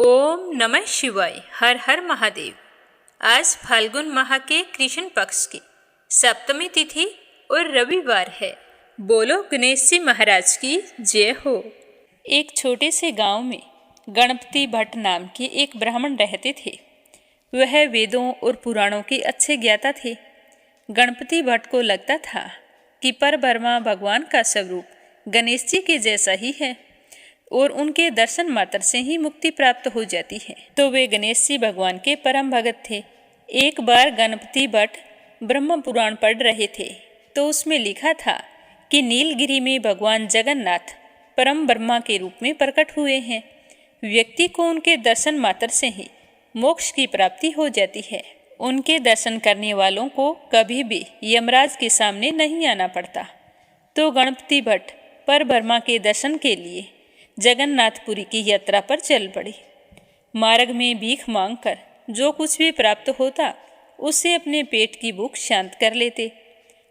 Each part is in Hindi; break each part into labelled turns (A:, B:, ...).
A: ओम नमः शिवाय। हर हर महादेव। आज फाल्गुन माह के कृष्ण पक्ष की सप्तमी तिथि और रविवार है। बोलो गणेश जी महाराज की जय हो। एक छोटे से गांव में गणपति भट्ट नाम के एक ब्राह्मण रहते थे। वह वेदों और पुराणों के अच्छे ज्ञाता थे। गणपति भट्ट को लगता था कि परब्रह्मा भगवान का स्वरूप गणेश जी के जैसा ही है और उनके दर्शन मात्र से ही मुक्ति प्राप्त हो जाती है। तो वे गणेश जी भगवान के परम भगत थे। एक बार गणपति भट्ट ब्रह्म पुराण पढ़ रहे थे तो उसमें लिखा था कि नीलगिरी में भगवान जगन्नाथ परम ब्रह्मा के रूप में प्रकट हुए हैं। व्यक्ति को उनके दर्शन मात्र से ही मोक्ष की प्राप्ति हो जाती है। उनके दर्शन करने वालों को कभी भी यमराज के सामने नहीं आना पड़ता। तो गणपति भट्ट परब्रह्मा के दर्शन के लिए जगन्नाथपुरी की यात्रा पर चल पड़े। मार्ग में भीख मांगकर जो कुछ भी प्राप्त होता उससे अपने पेट की भूख शांत कर लेते।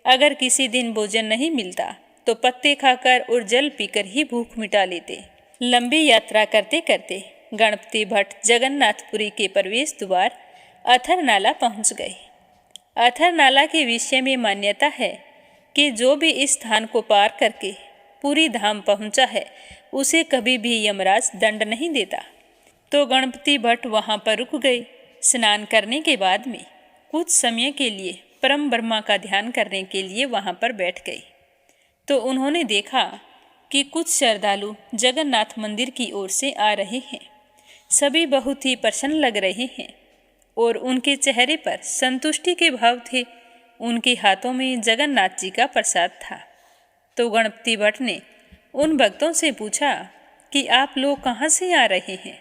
A: अगर किसी दिन भोजन नहीं मिलता तो पत्ते खाकर और जल पीकर ही भूख मिटा लेते। लंबी यात्रा करते करते गणपति भट्ट जगन्नाथपुरी के प्रवेश द्वार अथर नाला पहुंच गए। अथर नाला के विषय में मान्यता है कि जो भी इस स्थान को पार करके पूरी धाम पहुंचा है उसे कभी भी यमराज दंड नहीं देता। तो गणपति भट्ट वहां पर रुक गए। स्नान करने के बाद में कुछ समय के लिए परम ब्रह्मा का ध्यान करने के लिए वहां पर बैठ गए। तो उन्होंने देखा कि कुछ श्रद्धालु जगन्नाथ मंदिर की ओर से आ रहे हैं। सभी बहुत ही प्रसन्न लग रहे हैं और उनके चेहरे पर संतुष्टि के भाव थे। उनके हाथों में जगन्नाथ जी का प्रसाद था। तो गणपति भट्ट ने उन भक्तों से पूछा कि आप लोग कहाँ से आ रहे हैं।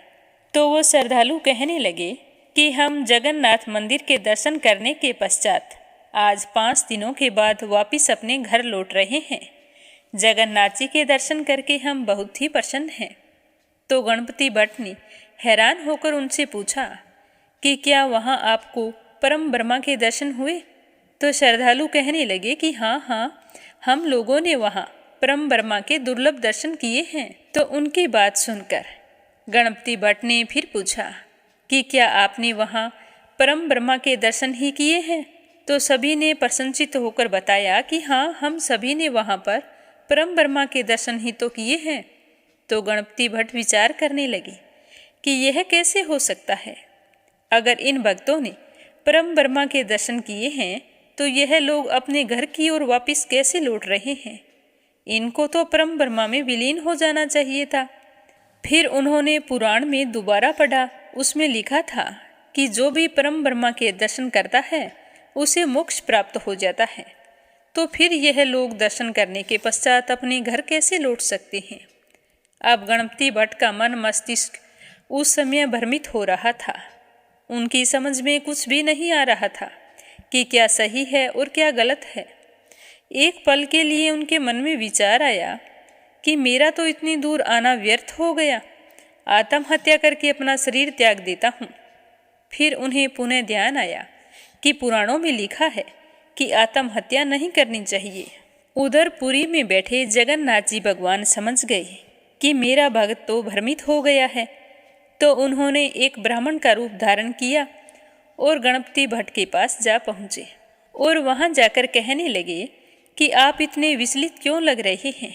A: तो वो श्रद्धालु कहने लगे कि हम जगन्नाथ मंदिर के दर्शन करने के पश्चात आज 5 दिनों के बाद वापस अपने घर लौट रहे हैं। जगन्नाथ जी के दर्शन करके हम बहुत ही प्रसन्न हैं। तो गणपति भट्ट ने हैरान होकर उनसे पूछा कि क्या वहाँ आपको परम ब्रह्मा के दर्शन हुए। तो श्रद्धालु कहने लगे कि हाँ, हम लोगों ने वहाँ परम ब्रह्मा के दुर्लभ दर्शन किए हैं। तो उनकी बात सुनकर गणपति भट्ट ने फिर पूछा कि क्या आपने वहाँ परम ब्रह्मा के दर्शन ही किए हैं। तो सभी ने प्रसन्नचित्त होकर बताया कि हाँ, हम सभी ने वहाँ पर परम ब्रह्मा के दर्शन ही तो किए हैं। तो गणपति भट्ट विचार करने लगे कि यह कैसे हो सकता है। अगर इन भक्तों ने परम ब्रह्मा के दर्शन किए हैं तो यह लोग अपने घर की ओर वापस कैसे लौट रहे हैं। इनको तो परम ब्रह्मा में विलीन हो जाना चाहिए था। फिर उन्होंने पुराण में दोबारा पढ़ा। उसमें लिखा था कि जो भी परम ब्रह्मा के दर्शन करता है उसे मोक्ष प्राप्त हो जाता है। तो फिर यह लोग दर्शन करने के पश्चात अपने घर कैसे लौट सकते हैं। अब गणपति भट्ट का मन मस्तिष्क उस समय भ्रमित हो रहा था। उनकी समझ में कुछ भी नहीं आ रहा था कि क्या सही है और क्या गलत है। एक पल के लिए उनके मन में विचार आया कि मेरा तो इतनी दूर आना व्यर्थ हो गया, आत्महत्या करके अपना शरीर त्याग देता हूँ। फिर उन्हें पुनः ध्यान आया कि पुराणों में लिखा है कि आत्महत्या नहीं करनी चाहिए। उधर पुरी में बैठे जगन्नाथ जी भगवान समझ गए कि मेरा भक्त तो भ्रमित हो गया है। तो उन्होंने एक ब्राह्मण का रूप धारण किया और गणपति भट्ट के पास जा पहुँचे और वहाँ जाकर कहने लगे कि आप इतने विचलित क्यों लग रहे हैं।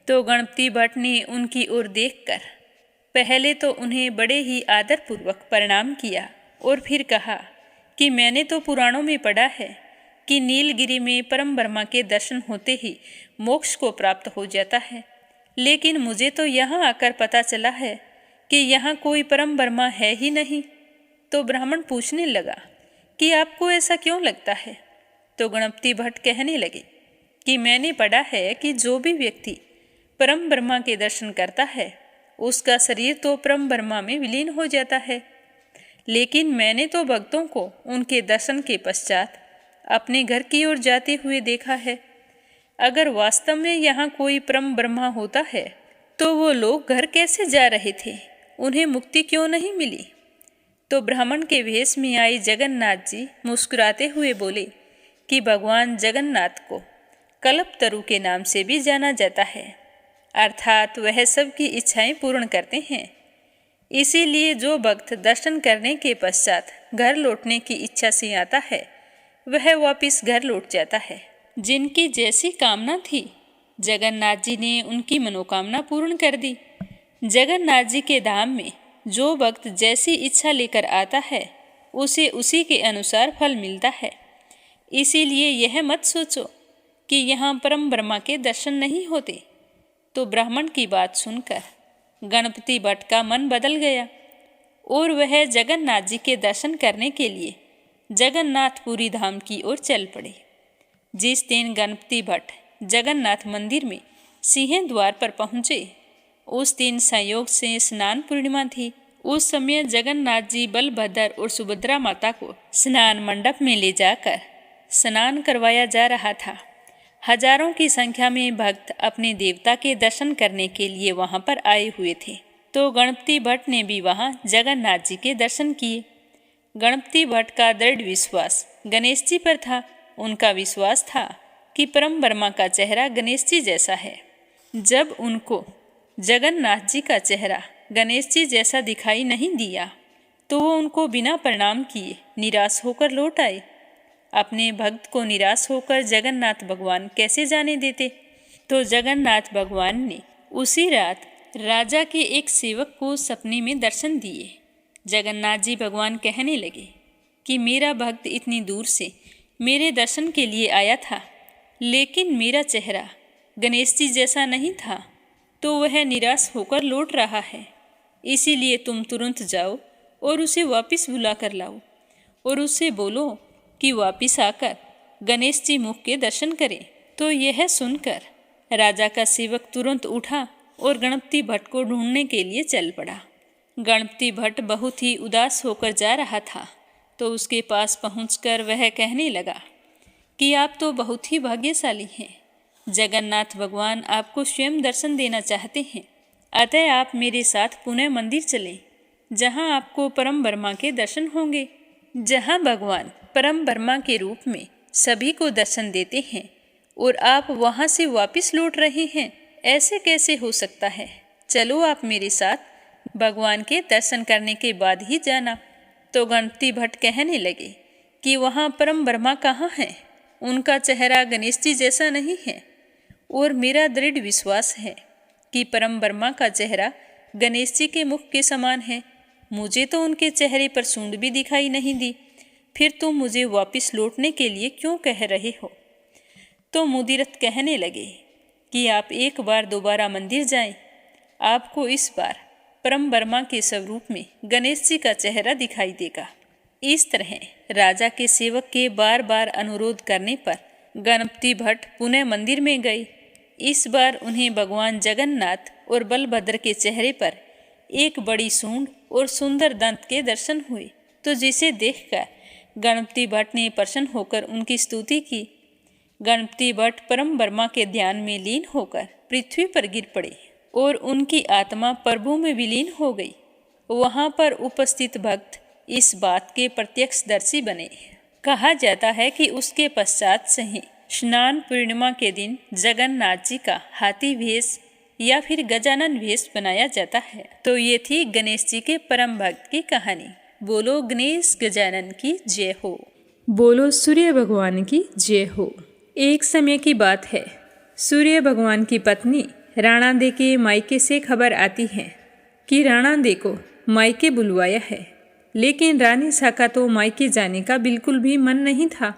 A: तो गणपति भट्ट ने उनकी ओर देखकर पहले तो उन्हें बड़े ही आदरपूर्वक प्रणाम किया और फिर कहा कि मैंने तो पुराणों में पढ़ा है कि नीलगिरी में परम ब्रह्मा के दर्शन होते ही मोक्ष को प्राप्त हो जाता है, लेकिन मुझे तो यहाँ आकर पता चला है कि यहाँ कोई परम ब्रह्मा है ही नहीं। तो ब्राह्मण पूछने लगा कि आपको ऐसा क्यों लगता है। तो गणपति भट्ट कहने लगे कि मैंने पढ़ा है कि जो भी व्यक्ति परम ब्रह्मा के दर्शन करता है उसका शरीर तो परम ब्रह्मा में विलीन हो जाता है, लेकिन मैंने तो भक्तों को उनके दर्शन के पश्चात अपने घर की ओर जाते हुए देखा है। अगर वास्तव में यहाँ कोई परम ब्रह्मा होता है तो वो लोग घर कैसे जा रहे थे, उन्हें मुक्ति क्यों नहीं मिली। तो ब्राह्मण के वेश में आई जगन्नाथ जी मुस्कुराते हुए बोले कि भगवान जगन्नाथ को कल्पतरु के नाम से भी जाना जाता है, अर्थात वह सबकी इच्छाएं पूर्ण करते हैं। इसीलिए जो भक्त दर्शन करने के पश्चात घर लौटने की इच्छा से आता है वह वापिस घर लौट जाता है। जिनकी जैसी कामना थी जगन्नाथ जी ने उनकी मनोकामना पूर्ण कर दी। जगन्नाथ जी के धाम में जो भक्त जैसी इच्छा लेकर आता है उसे उसी के अनुसार फल मिलता है। इसीलिए यह मत सोचो कि यहाँ परम ब्रह्मा के दर्शन नहीं होते। तो ब्राह्मण की बात सुनकर गणपति भट्ट का मन बदल गया और वह जगन्नाथ जी के दर्शन करने के लिए जगन्नाथपुरी धाम की ओर चल पड़े। जिस दिन गणपति भट्ट जगन्नाथ मंदिर में सिंह द्वार पर पहुँचे उस दिन संयोग से स्नान पूर्णिमा थी। उस समय जगन्नाथ जी बलभद्र और सुभद्रा माता को स्नान मंडप में ले जाकर स्नान करवाया जा रहा था। हजारों की संख्या में भक्त अपने देवता के दर्शन करने के लिए वहां पर आए हुए थे। तो गणपति भट्ट ने भी वहां जगन्नाथ जी के दर्शन किए। गणपति भट्ट का दृढ़ विश्वास गणेश जी पर था। उनका विश्वास था कि परम ब्रह्मा का चेहरा गणेश जी जैसा है। जब उनको जगन्नाथ जी का चेहरा गणेश जी जैसा दिखाई नहीं दिया तो वो उनको बिना प्रणाम किए निराश होकर लौट आए। अपने भक्त को निराश होकर जगन्नाथ भगवान कैसे जाने देते। तो जगन्नाथ भगवान ने उसी रात राजा के एक सेवक को सपने में दर्शन दिए। जगन्नाथ जी भगवान कहने लगे कि मेरा भक्त इतनी दूर से मेरे दर्शन के लिए आया था लेकिन मेरा चेहरा गणेश जी जैसा नहीं था तो वह निराश होकर लौट रहा है। इसीलिए तुम तुरंत जाओ और उसे वापस बुला कर लाओ और उससे बोलो कि वापस आकर गणेश जी मुख के दर्शन करें। तो यह सुनकर राजा का सेवक तुरंत उठा और गणपति भट्ट को ढूंढने के लिए चल पड़ा। गणपति भट्ट बहुत ही उदास होकर जा रहा था तो उसके पास पहुंचकर वह कहने लगा कि आप तो बहुत ही भाग्यशाली हैं। जगन्नाथ भगवान आपको स्वयं दर्शन देना चाहते हैं। अतः आप मेरे साथ पुनः मंदिर चलें जहां आपको परम ब्रह्मा के दर्शन होंगे। जहां भगवान परम ब्रह्मा के रूप में सभी को दर्शन देते हैं और आप वहां से वापस लौट रहे हैं, ऐसे कैसे हो सकता है। चलो आप मेरे साथ भगवान के दर्शन करने के बाद ही जाना। तो गणपति भट्ट कहने लगे कि वहाँ परम ब्रह्मा कहाँ हैं। उनका चेहरा गणेश जी जैसा नहीं है और मेरा दृढ़ विश्वास है कि परम ब्रह्मा का चेहरा गणेश जी के मुख के समान है। मुझे तो उनके चेहरे पर सूंड भी दिखाई नहीं दी। फिर तुम मुझे वापस लौटने के लिए क्यों कह रहे हो। तो मुदिरथ कहने लगे कि आप एक बार दोबारा मंदिर जाएं। आपको इस बार परम ब्रह्मा के स्वरूप में गणेश जी का चेहरा दिखाई देगा। इस तरह राजा के सेवक के बार बार अनुरोध करने पर गणपति भट्ट पुनः मंदिर में गए। इस बार उन्हें भगवान जगन्नाथ और बलभद्र के चेहरे पर एक बड़ी सूंड और सुंदर दंत के दर्शन हुए। तो जिसे देखकर गणपति भट्ट ने प्रसन्न होकर उनकी स्तुति की। गणपति भट्ट परम ब्रह्मा के ध्यान में लीन होकर पृथ्वी पर गिर पड़े और उनकी आत्मा प्रभु में विलीन हो गई। वहां पर उपस्थित भक्त इस बात के प्रत्यक्षदर्शी बने। कहा जाता है कि उसके पश्चात से ही स्नान पूर्णिमा के दिन जगन्नाथ जी का हाथी भेष या फिर गजानन भेष बनाया जाता है। तो ये थी गणेश जी के परम भक्त की कहानी। बोलो गणेश गजानन की जय हो।
B: बोलो सूर्य भगवान की जय हो। एक समय की बात है, सूर्य भगवान की पत्नी राणा दे के मायके से खबर आती है कि राणा दे को मायके बुलवाया है। लेकिन रानी साका तो मायके जाने का बिल्कुल भी मन नहीं था।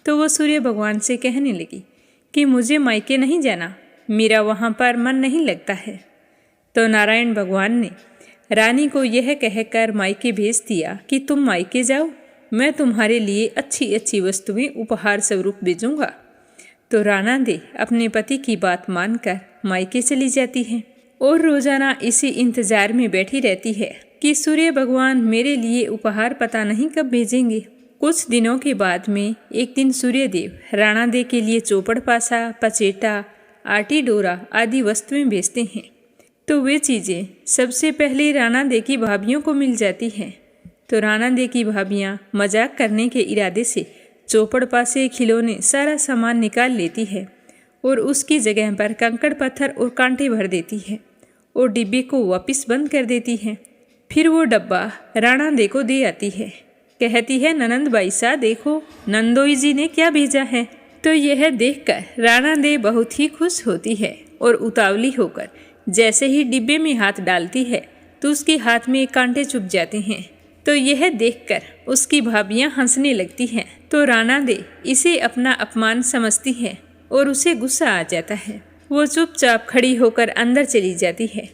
B: तो वो सूर्य भगवान से कहने लगी कि मुझे मायके नहीं जाना, मेरा वहाँ पर मन नहीं लगता है। तो नारायण भगवान ने रानी को यह कहकर मायके भेज दिया कि तुम मायके जाओ, मैं तुम्हारे लिए अच्छी अच्छी वस्तुएं उपहार स्वरूप भेजूंगा। तो राणा दे अपने पति की बात मानकर मायके चली जाती है और रोजाना इसी इंतजार में बैठी रहती है कि सूर्य भगवान मेरे लिए उपहार पता नहीं कब भेजेंगे। कुछ दिनों के बाद में एक दिन सूर्यदेव राणा दे के लिए चौपड़ पासा, पचेटा, आटी डोरा आदि वस्तुएं भेजते हैं। तो वे चीज़ें सबसे पहले राणा दे की भाभियों को मिल जाती हैं। तो राणा दे की भाभियाँ मजाक करने के इरादे से चौपड़ पासे, खिलौने, सारा सामान निकाल लेती है और उसकी जगह पर कंकड़ पत्थर और कांटे भर देती है और डिब्बे को वापस बंद कर देती है। फिर वो डब्बा राणा दे को दे आती है। कहती है, ननंद बाई सा देखो, नंदोई जी ने क्या भेजा है। तो यह देखकर राणा दे बहुत ही खुश होती है और उतावली होकर जैसे ही डिब्बे में हाथ डालती है तो उसके हाथ में कांटे चुभ जाते हैं। तो यह देखकर उसकी भाभियां हंसने लगती हैं। तो राणा दे इसे अपना अपमान समझती है और उसे गुस्सा आ जाता है। वो चुपचाप खड़ी होकर अंदर चली जाती है।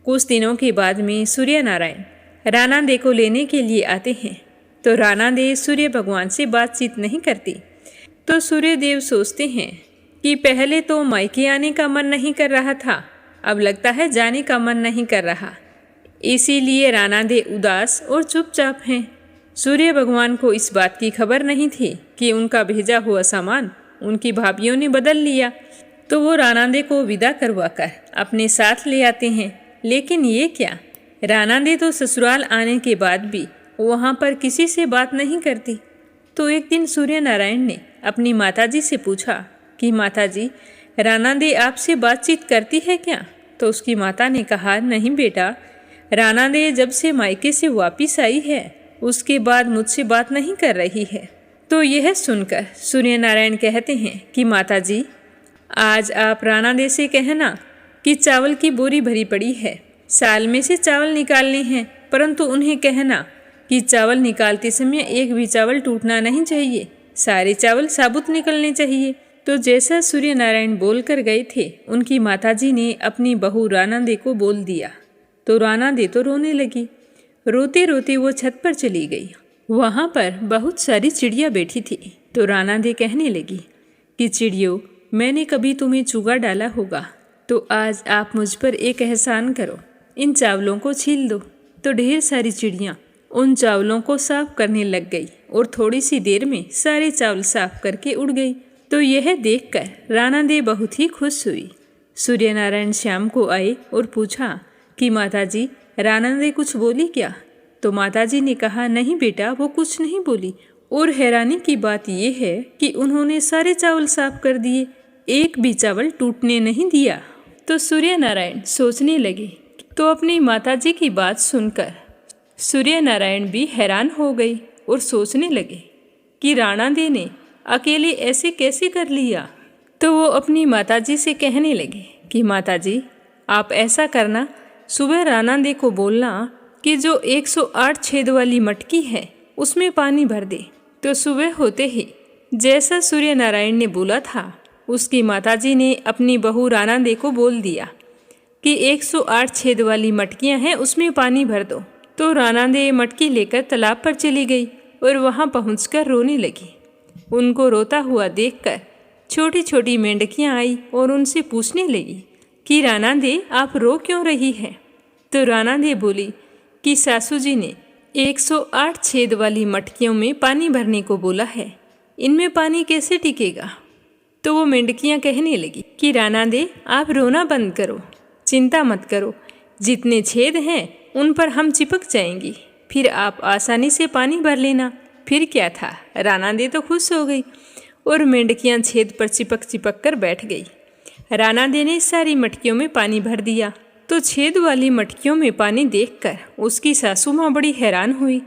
B: कुछ दिनों के बाद में सूर्य नारायण राणा दे को लेने के लिए आते हैं। तो राणा दे सूर्य भगवान से बातचीत नहीं करती। तो सूर्य देव सोचते हैं कि पहले तो मायके आने का मन नहीं कर रहा था, अब लगता है जाने का मन नहीं कर रहा, इसीलिए राणा दे उदास और चुपचाप हैं। सूर्य भगवान को इस बात की खबर नहीं थी कि उनका भेजा हुआ सामान उनकी भाभियों ने बदल लिया। तो वो राणा दे को विदा करवाकर अपने साथ ले आते हैं। लेकिन ये क्या, राणा दे तो ससुराल आने के बाद भी वहाँ पर किसी से बात नहीं करती। तो एक दिन सूर्य नारायण ने अपनी माताजी से पूछा कि माताजी, राणा दे आपसे बातचीत करती है क्या? तो उसकी माता ने कहा, नहीं बेटा, राणा दे जब से मायके से वापिस आई है उसके बाद मुझसे बात नहीं कर रही है। तो यह सुनकर सूर्य नारायण कहते हैं कि माताजी, आज आप राणा दे से कहना कि चावल की बोरी भरी पड़ी है, साल में से चावल निकालने हैं, परंतु उन्हें कहना कि चावल निकालते समय एक भी चावल टूटना नहीं चाहिए, सारे चावल साबुत निकलने चाहिए। तो जैसा सूर्य नारायण बोल कर गए थे, उनकी माताजी ने अपनी बहू राणा दे को बोल दिया। तो राणा दे तो रोने लगी। रोते रोते वो छत पर चली गई। वहाँ पर बहुत सारी चिड़िया बैठी थी। तो राणा दे कहने लगी कि चिड़ियों, मैंने कभी तुम्हें चूगा डाला होगा, तो आज आप मुझ पर एक एहसान करो, इन चावलों को छील दो। तो ढेर सारी चिड़ियाँ उन चावलों को साफ करने लग गई और थोड़ी सी देर में सारे चावल साफ करके उड़ गई। तो यह देखकर राणा दे बहुत ही खुश हुई। सूर्य नारायण शाम को आए और पूछा कि माताजी, राणा दे कुछ बोली क्या? तो माताजी ने कहा, नहीं बेटा, वो कुछ नहीं बोली। और हैरानी की बात यह है कि उन्होंने सारे चावल साफ कर दिए, एक भी चावल टूटने नहीं दिया। तो सूर्य नारायण सोचने लगे। तो अपनी माताजी की बात सुनकर सूर्य नारायण भी हैरान हो गई और सोचने लगे कि राणा दे ने अकेले ऐसे कैसे कर लिया। तो वो अपनी माताजी से कहने लगे कि माताजी, आप ऐसा करना, सुबह राणा दे को बोलना कि जो 108 छेद वाली मटकी है उसमें पानी भर दे। तो सुबह होते ही जैसा सूर्य नारायण ने बोला था, उसकी माताजी ने अपनी बहू राणा दे को बोल दिया कि 108 छेद वाली मटकियां हैं, उसमें पानी भर दो। तो राणा दे मटकी लेकर तालाब पर चली गई और वहां पहुंचकर रोने लगी। उनको रोता हुआ देखकर छोटी छोटी मेंढकियां आई और उनसे पूछने लगी कि राणा दे, आप रो क्यों रही हैं? तो राणा दे बोली कि सासू जी ने 108 छेद वाली मटकियों में पानी भरने को बोला है, इनमें पानी कैसे टिकेगा? तो वो मेंढकियां कहने लगी कि राणा दे, आप रोना बंद करो, चिंता मत करो, जितने छेद हैं उन पर हम चिपक जाएंगी, फिर आप आसानी से पानी भर लेना। फिर क्या था, राणा दे तो खुश हो गई और मेंढकियां छेद पर चिपक चिपक कर बैठ गई। राणा दे ने सारी मटकियों में पानी भर दिया। तो छेद वाली मटकियों में पानी देखकर उसकी सासू माँ बड़ी हैरान हुई।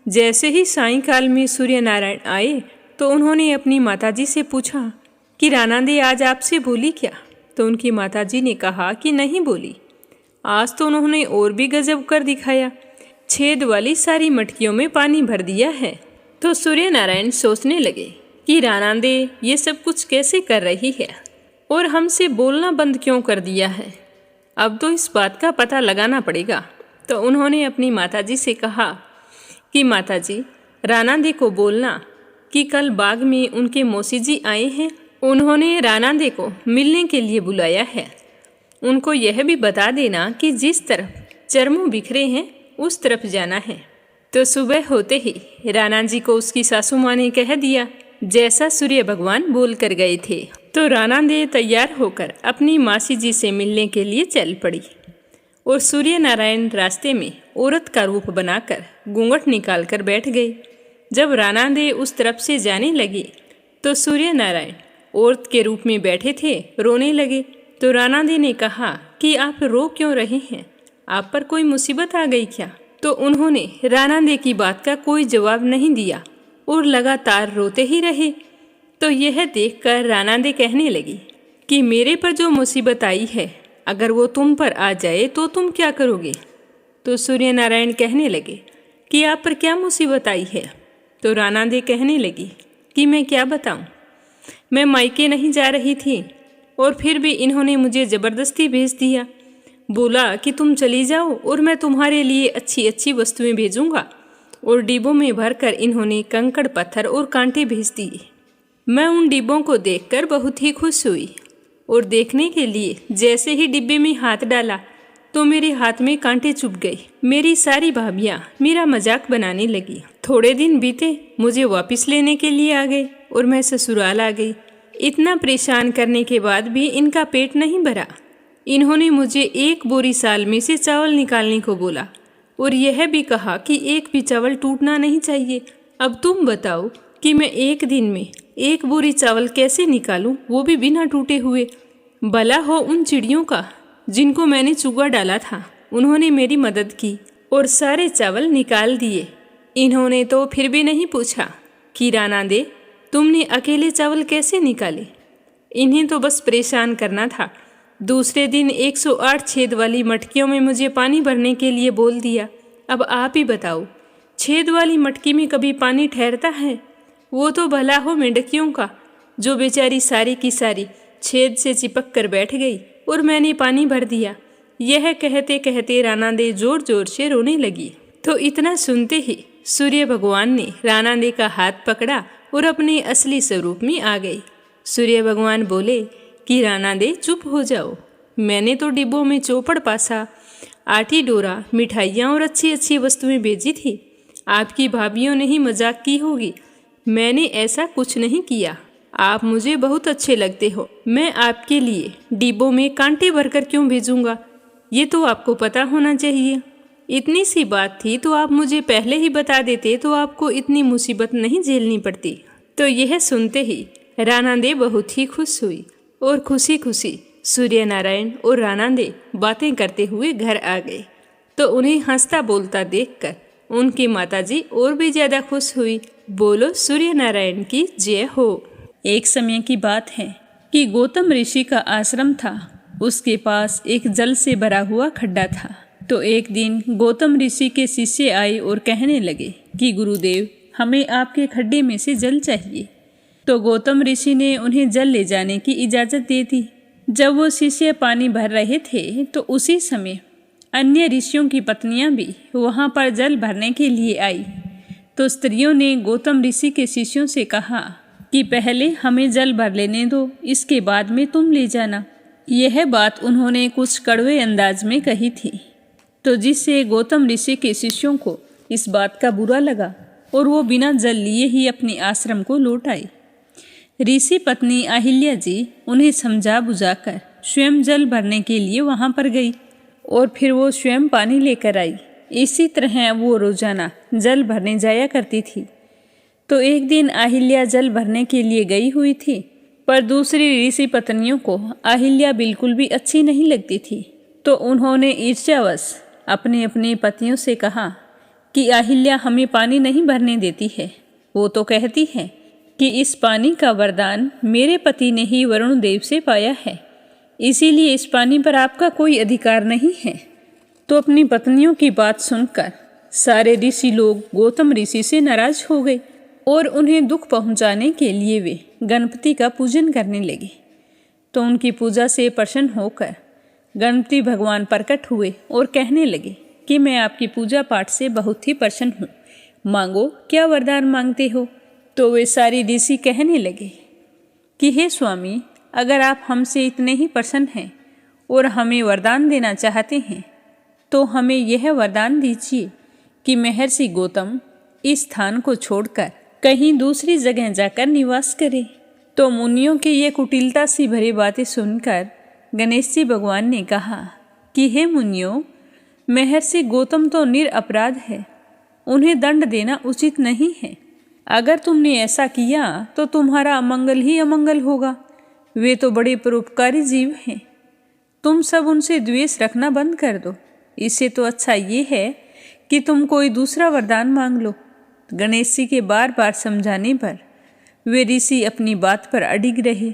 B: जैसे ही सायंकाल में सूर्य नारायण आए तो उन्होंने अपनी माताजी से पूछा कि राणा दे आज आपसे बोली क्या? तो उनकी माताजी ने कहा कि नहीं बोली। आज तो उन्होंने और भी गजब कर दिखाया, छेद वाली सारी मटकियों में पानी भर दिया है। तो सूर्य नारायण सोचने लगे कि राणा दे ये सब कुछ कैसे कर रही है और हमसे बोलना बंद क्यों कर दिया है, अब तो इस बात का पता लगाना पड़ेगा। तो उन्होंने अपनी माताजी से कहा कि माताजी, राणा दे को बोलना कि कल बाग में उनके मौसी जी आए हैं, उन्होंने राणा दे को मिलने के लिए बुलाया है। उनको यह भी बता देना कि जिस तरफ चरमू बिखरे हैं उस तरफ जाना है। तो सुबह होते ही राणा जी को उसकी सासू माँ ने कह दिया जैसा सूर्य भगवान बोल कर गए थे। तो राणा दे तैयार होकर अपनी मासी जी से मिलने के लिए चल पड़ी और सूर्य नारायण रास्ते में औरत का रूप बनाकर घूंघट निकाल कर बैठ गए। जब राणा दे उस तरफ से जाने लगे तो सूर्य नारायण औरत के रूप में बैठे थे, रोने लगे। तो राणा दे ने कहा कि आप रो क्यों रहे हैं, आप पर कोई मुसीबत आ गई क्या? तो उन्होंने राणादे की बात का कोई जवाब नहीं दिया और लगातार रोते ही रहे। तो यह देखकर राणादे कहने लगी कि मेरे पर जो मुसीबत आई है, अगर वो तुम पर आ जाए तो तुम क्या करोगे? तो सूर्य नारायण कहने लगे कि आप पर क्या मुसीबत आई है? तो राणादे कहने लगी कि मैं क्या बताऊं, मैं मायके नहीं जा रही थी और फिर भी इन्होंने मुझे ज़बरदस्ती भेज दिया। बोला कि तुम चली जाओ और मैं तुम्हारे लिए अच्छी अच्छी वस्तुएं भेजूंगा, और डिब्बों में भरकर इन्होंने कंकड़ पत्थर और कांटे भेज दिए। मैं उन डिब्बों को देखकर बहुत ही खुश हुई और देखने के लिए जैसे ही डिब्बे में हाथ डाला तो मेरे हाथ में कांटे चुभ गए। मेरी सारी भाभियाँ मेरा मजाक बनाने लगी। थोड़े दिन बीते, मुझे वापस लेने के लिए आ गए और मैं ससुराल आ गई। इतना परेशान करने के बाद भी इनका पेट नहीं भरा। इन्होंने मुझे 1 बोरी साल में से चावल निकालने को बोला और यह भी कहा कि एक भी चावल टूटना नहीं चाहिए। अब तुम बताओ कि मैं एक दिन में 1 बोरी चावल कैसे निकालूं, वो भी बिना टूटे हुए। भला हो उन चिड़ियों का जिनको मैंने चुगा डाला था, उन्होंने मेरी मदद की और सारे चावल निकाल दिए। इन्होंने तो फिर भी नहीं पूछा कि राणादे तुमने अकेले चावल कैसे निकाले। इन्हें तो बस परेशान करना था। दूसरे दिन 108 छेद वाली मटकियों में मुझे पानी भरने के लिए बोल दिया। अब आप ही बताओ, छेद वाली मटकी में कभी पानी ठहरता है? वो तो भला हो मेंढकियों का, जो बेचारी सारी की सारी छेद से चिपक कर बैठ गई और मैंने पानी भर दिया। यह कहते कहते राणादे जोर जोर से रोने लगी। तो इतना सुनते ही सूर्य भगवान ने राणादे का हाथ पकड़ा और अपने असली स्वरूप में आ गए। सूर्य भगवान बोले कि राणादे चुप हो जाओ। मैंने तो डिब्बों में चौपड़ पासा, आटी डोरा, मिठाइयाँ और अच्छी अच्छी वस्तुएं भेजी थी। आपकी भाभीियों ने ही मजाक की होगी। मैंने ऐसा कुछ नहीं किया। आप मुझे बहुत अच्छे लगते हो। मैं आपके लिए डिब्बों में कांटे भरकर क्यों भेजूंगा, ये तो आपको पता होना चाहिए। इतनी सी बात थी तो आप मुझे पहले ही बता देते तो आपको इतनी मुसीबत नहीं झेलनी पड़ती। तो यह सुनते ही राणादे बहुत ही खुश हुई और खुशी खुशी सूर्य नारायण और राणादे बातें करते हुए घर आ गए। तो उन्हें हंसता बोलता देखकर उनकी माताजी और भी ज़्यादा खुश हुई। बोलो सूर्य नारायण की जय हो। एक समय की बात है कि गौतम ऋषि का आश्रम था। उसके पास एक जल से भरा हुआ खड्डा था। तो एक दिन गौतम ऋषि के शिष्य आए और कहने लगे कि गुरुदेव, हमें आपके खड्डे में से जल चाहिए। तो गौतम ऋषि ने उन्हें जल ले जाने की इजाज़त दे दी। जब वो शिष्य पानी भर रहे थे तो उसी समय अन्य ऋषियों की पत्नियां भी वहां पर जल भरने के लिए आई। तो स्त्रियों ने गौतम ऋषि के शिष्यों से कहा कि पहले हमें जल भर लेने दो, इसके बाद में तुम ले जाना। यह बात उन्होंने कुछ कड़वे अंदाज में कही थी, तो जिससे गौतम ऋषि के शिष्यों को इस बात का बुरा लगा और वो बिना जल लिए ही अपने आश्रम को लौट आई। ऋषि पत्नी अहिल्या जी उन्हें समझा बुझाकर स्वयं जल भरने के लिए वहां पर गई और फिर वो स्वयं पानी लेकर आई। इसी तरह वो रोजाना जल भरने जाया करती थी। तो एक दिन अहिल्या जल भरने के लिए गई हुई थी, पर दूसरी ऋषि पत्नियों को अहिल्या बिल्कुल भी अच्छी नहीं लगती थी। तो उन्होंने ईर्ष्यावश अपने अपने पतियों से कहा कि अहिल्या हमें पानी नहीं भरने देती है। वो तो कहती है कि इस पानी का वरदान मेरे पति ने ही वरुण देव से पाया है, इसीलिए इस पानी पर आपका कोई अधिकार नहीं है। तो अपनी पत्नियों की बात सुनकर सारे ऋषि लोग गौतम ऋषि से नाराज हो गए और उन्हें दुख पहुंचाने के लिए वे गणपति का पूजन करने लगे। तो उनकी पूजा से प्रसन्न होकर गणपति भगवान प्रकट हुए और कहने लगे कि मैं आपकी पूजा पाठ से बहुत ही प्रसन्न हूँ, मांगो क्या वरदान मांगते हो। तो वे सारी ऋषि कहने लगे कि हे स्वामी, अगर आप हमसे इतने ही प्रसन्न हैं और हमें वरदान देना चाहते हैं तो हमें यह वरदान दीजिए कि महर्षि गौतम इस स्थान को छोड़कर कहीं दूसरी जगह जाकर निवास करें। तो मुनियों की ये कुटिलता सी भरी बातें सुनकर गणेश जी भगवान ने कहा कि हे मुनियों, महर्षि गौतम तो निरपराध है, उन्हें दंड देना उचित नहीं है। अगर तुमने ऐसा किया तो तुम्हारा अमंगल ही अमंगल होगा। वे तो बड़े परोपकारी जीव हैं। तुम सब उनसे द्वेष रखना बंद कर दो। इससे तो अच्छा ये है कि तुम कोई दूसरा वरदान मांग लो। गणेश जी के बार बार समझाने पर वे ऋषि अपनी बात पर अडिग रहे।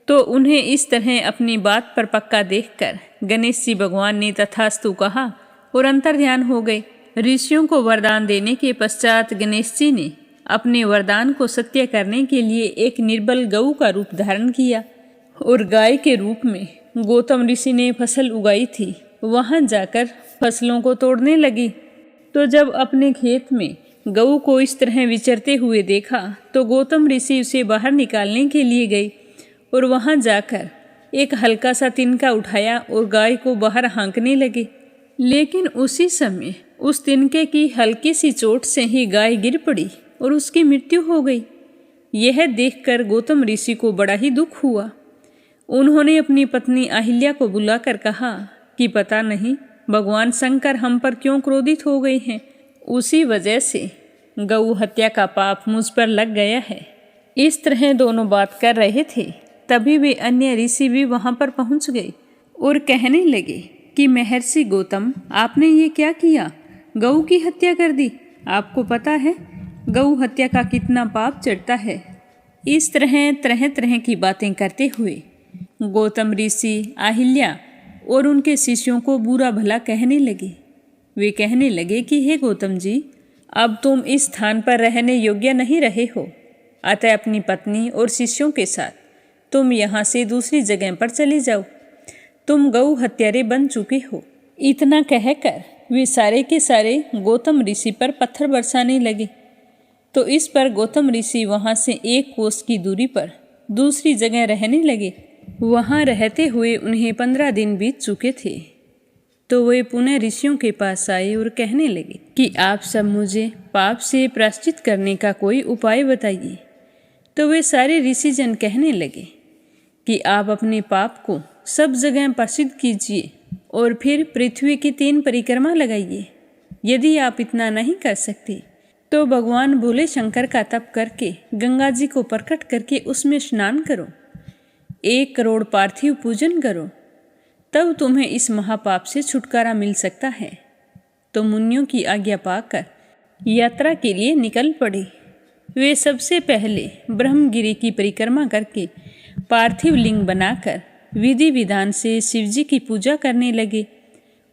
B: तो उन्हें इस तरह अपनी बात पर पक्का देखकर गणेश जी भगवान ने तथास्तु कहा और अंतर्ध्यान हो गए। ऋषियों को वरदान देने के पश्चात गणेश जी ने अपने वरदान को सत्य करने के लिए एक निर्बल गऊ का रूप धारण किया और गाय के रूप में गौतम ऋषि ने फसल उगाई थी वहां जाकर फसलों को तोड़ने लगी। तो जब अपने खेत में गऊ को इस तरह विचरते हुए देखा तो गौतम ऋषि उसे बाहर निकालने के लिए गए और वहां जाकर एक हल्का सा तिनका उठाया और गाय को बाहर हाँकने लगे। लेकिन उसी समय उस तिनके की हल्की सी चोट से ही गाय गिर पड़ी और उसकी मृत्यु हो गई। यह देखकर गौतम ऋषि को बड़ा ही दुख हुआ। उन्होंने अपनी पत्नी अहिल्या को बुलाकर कहा कि पता नहीं भगवान शंकर हम पर क्यों क्रोधित हो गए हैं। उसी वजह से गऊ हत्या का पाप मुझ पर लग गया है। इस तरह दोनों बात कर रहे थे, तभी वे अन्य ऋषि भी वहां पर पहुंच गए और कहने लगे कि महर्षि गौतम, आपने ये क्या किया? गऊ की हत्या कर दी। आपको पता है गऊ हत्या का कितना पाप चढ़ता है। इस तरह तरह तरह की बातें करते हुए गौतम ऋषि अहिल्या और उनके शिष्यों को बुरा भला कहने लगे। वे कहने लगे कि हे गौतम जी, अब तुम इस स्थान पर रहने योग्य नहीं रहे हो, अतः अपनी पत्नी और शिष्यों के साथ तुम यहाँ से दूसरी जगह पर चले जाओ। तुम गऊ हत्यारे बन चुके हो। इतना कहकर वे सारे के सारे गौतम ऋषि पर पत्थर बरसाने लगे। तो इस पर गौतम ऋषि वहाँ से 1 कोस की दूरी पर दूसरी जगह रहने लगे। वहाँ रहते हुए उन्हें 15 दिन बीत चुके थे। तो वे पुनः ऋषियों के पास आए और कहने लगे कि आप सब मुझे पाप से प्रायश्चित करने का कोई उपाय बताइए। तो वे सारे ऋषिजन कहने लगे कि आप अपने पाप को सब जगह प्रसिद्ध कीजिए और फिर पृथ्वी की 3 परिक्रमा लगाइए। यदि आप इतना नहीं कर सकते तो भगवान भोले शंकर का तप करके गंगा जी को प्रकट करके उसमें स्नान करो, 1 करोड़ पार्थिव पूजन करो, तब तुम्हें इस महापाप से छुटकारा मिल सकता है। तो मुनियों की आज्ञा पाकर यात्रा के लिए निकल पड़े। वे सबसे पहले ब्रह्मगिरी की परिक्रमा करके पार्थिव लिंग बनाकर विधि विधान से शिवजी की पूजा करने लगे।